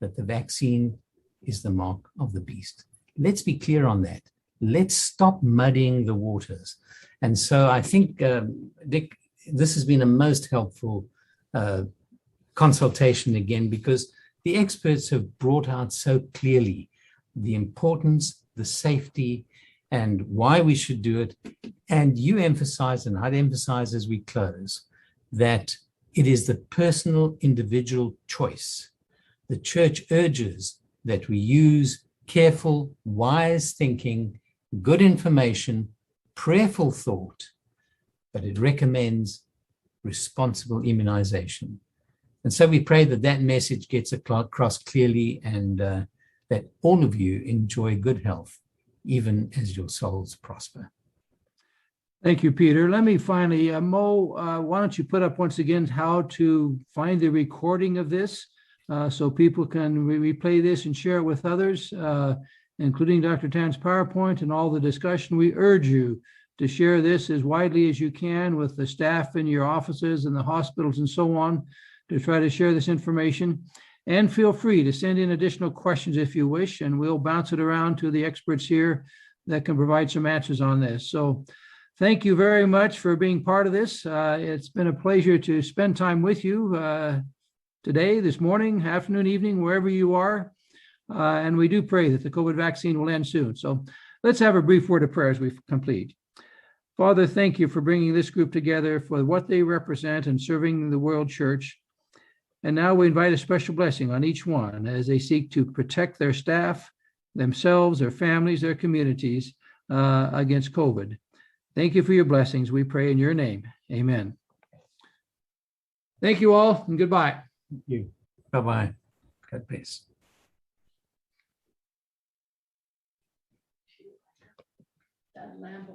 F: that the vaccine is the mark of the beast. Let's be clear on that. Let's stop muddying the waters. And so I think, Dick, this has been a most helpful consultation again, because the experts have brought out so clearly the importance, the safety, and why we should do it. And you emphasize, and I'd emphasize as we close, that it is the personal individual choice. The church urges that we use careful, wise thinking, good information, prayerful thought, but it recommends responsible immunization. And so we pray that that message gets across clearly, and that all of you enjoy good health, even as your souls prosper.
A: Thank you, Peter. Let me finally, Mo, why don't you put up once again how to find the recording of this so people can replay this and share it with others, including Dr. Tan's PowerPoint and all the discussion. We urge you to share this as widely as you can with the staff in your offices and the hospitals and so on, to try to share this information. And feel free to send in additional questions if you wish, and we'll bounce it around to the experts here that can provide some answers on this. So thank you very much for being part of this. It's been a pleasure to spend time with you today, this morning, afternoon, evening, wherever you are. And we do pray that the COVID vaccine will end soon. So let's have a brief word of prayer as we complete. Father, thank you for bringing this group together, for what they represent and serving the world church. And now we invite a special blessing on each one as they seek to protect their staff, themselves, their families, their communities against COVID. Thank you for your blessings. We pray in your name. Amen. Thank you all, and goodbye.
F: Thank you. Bye-bye. God bless.
A: That lamp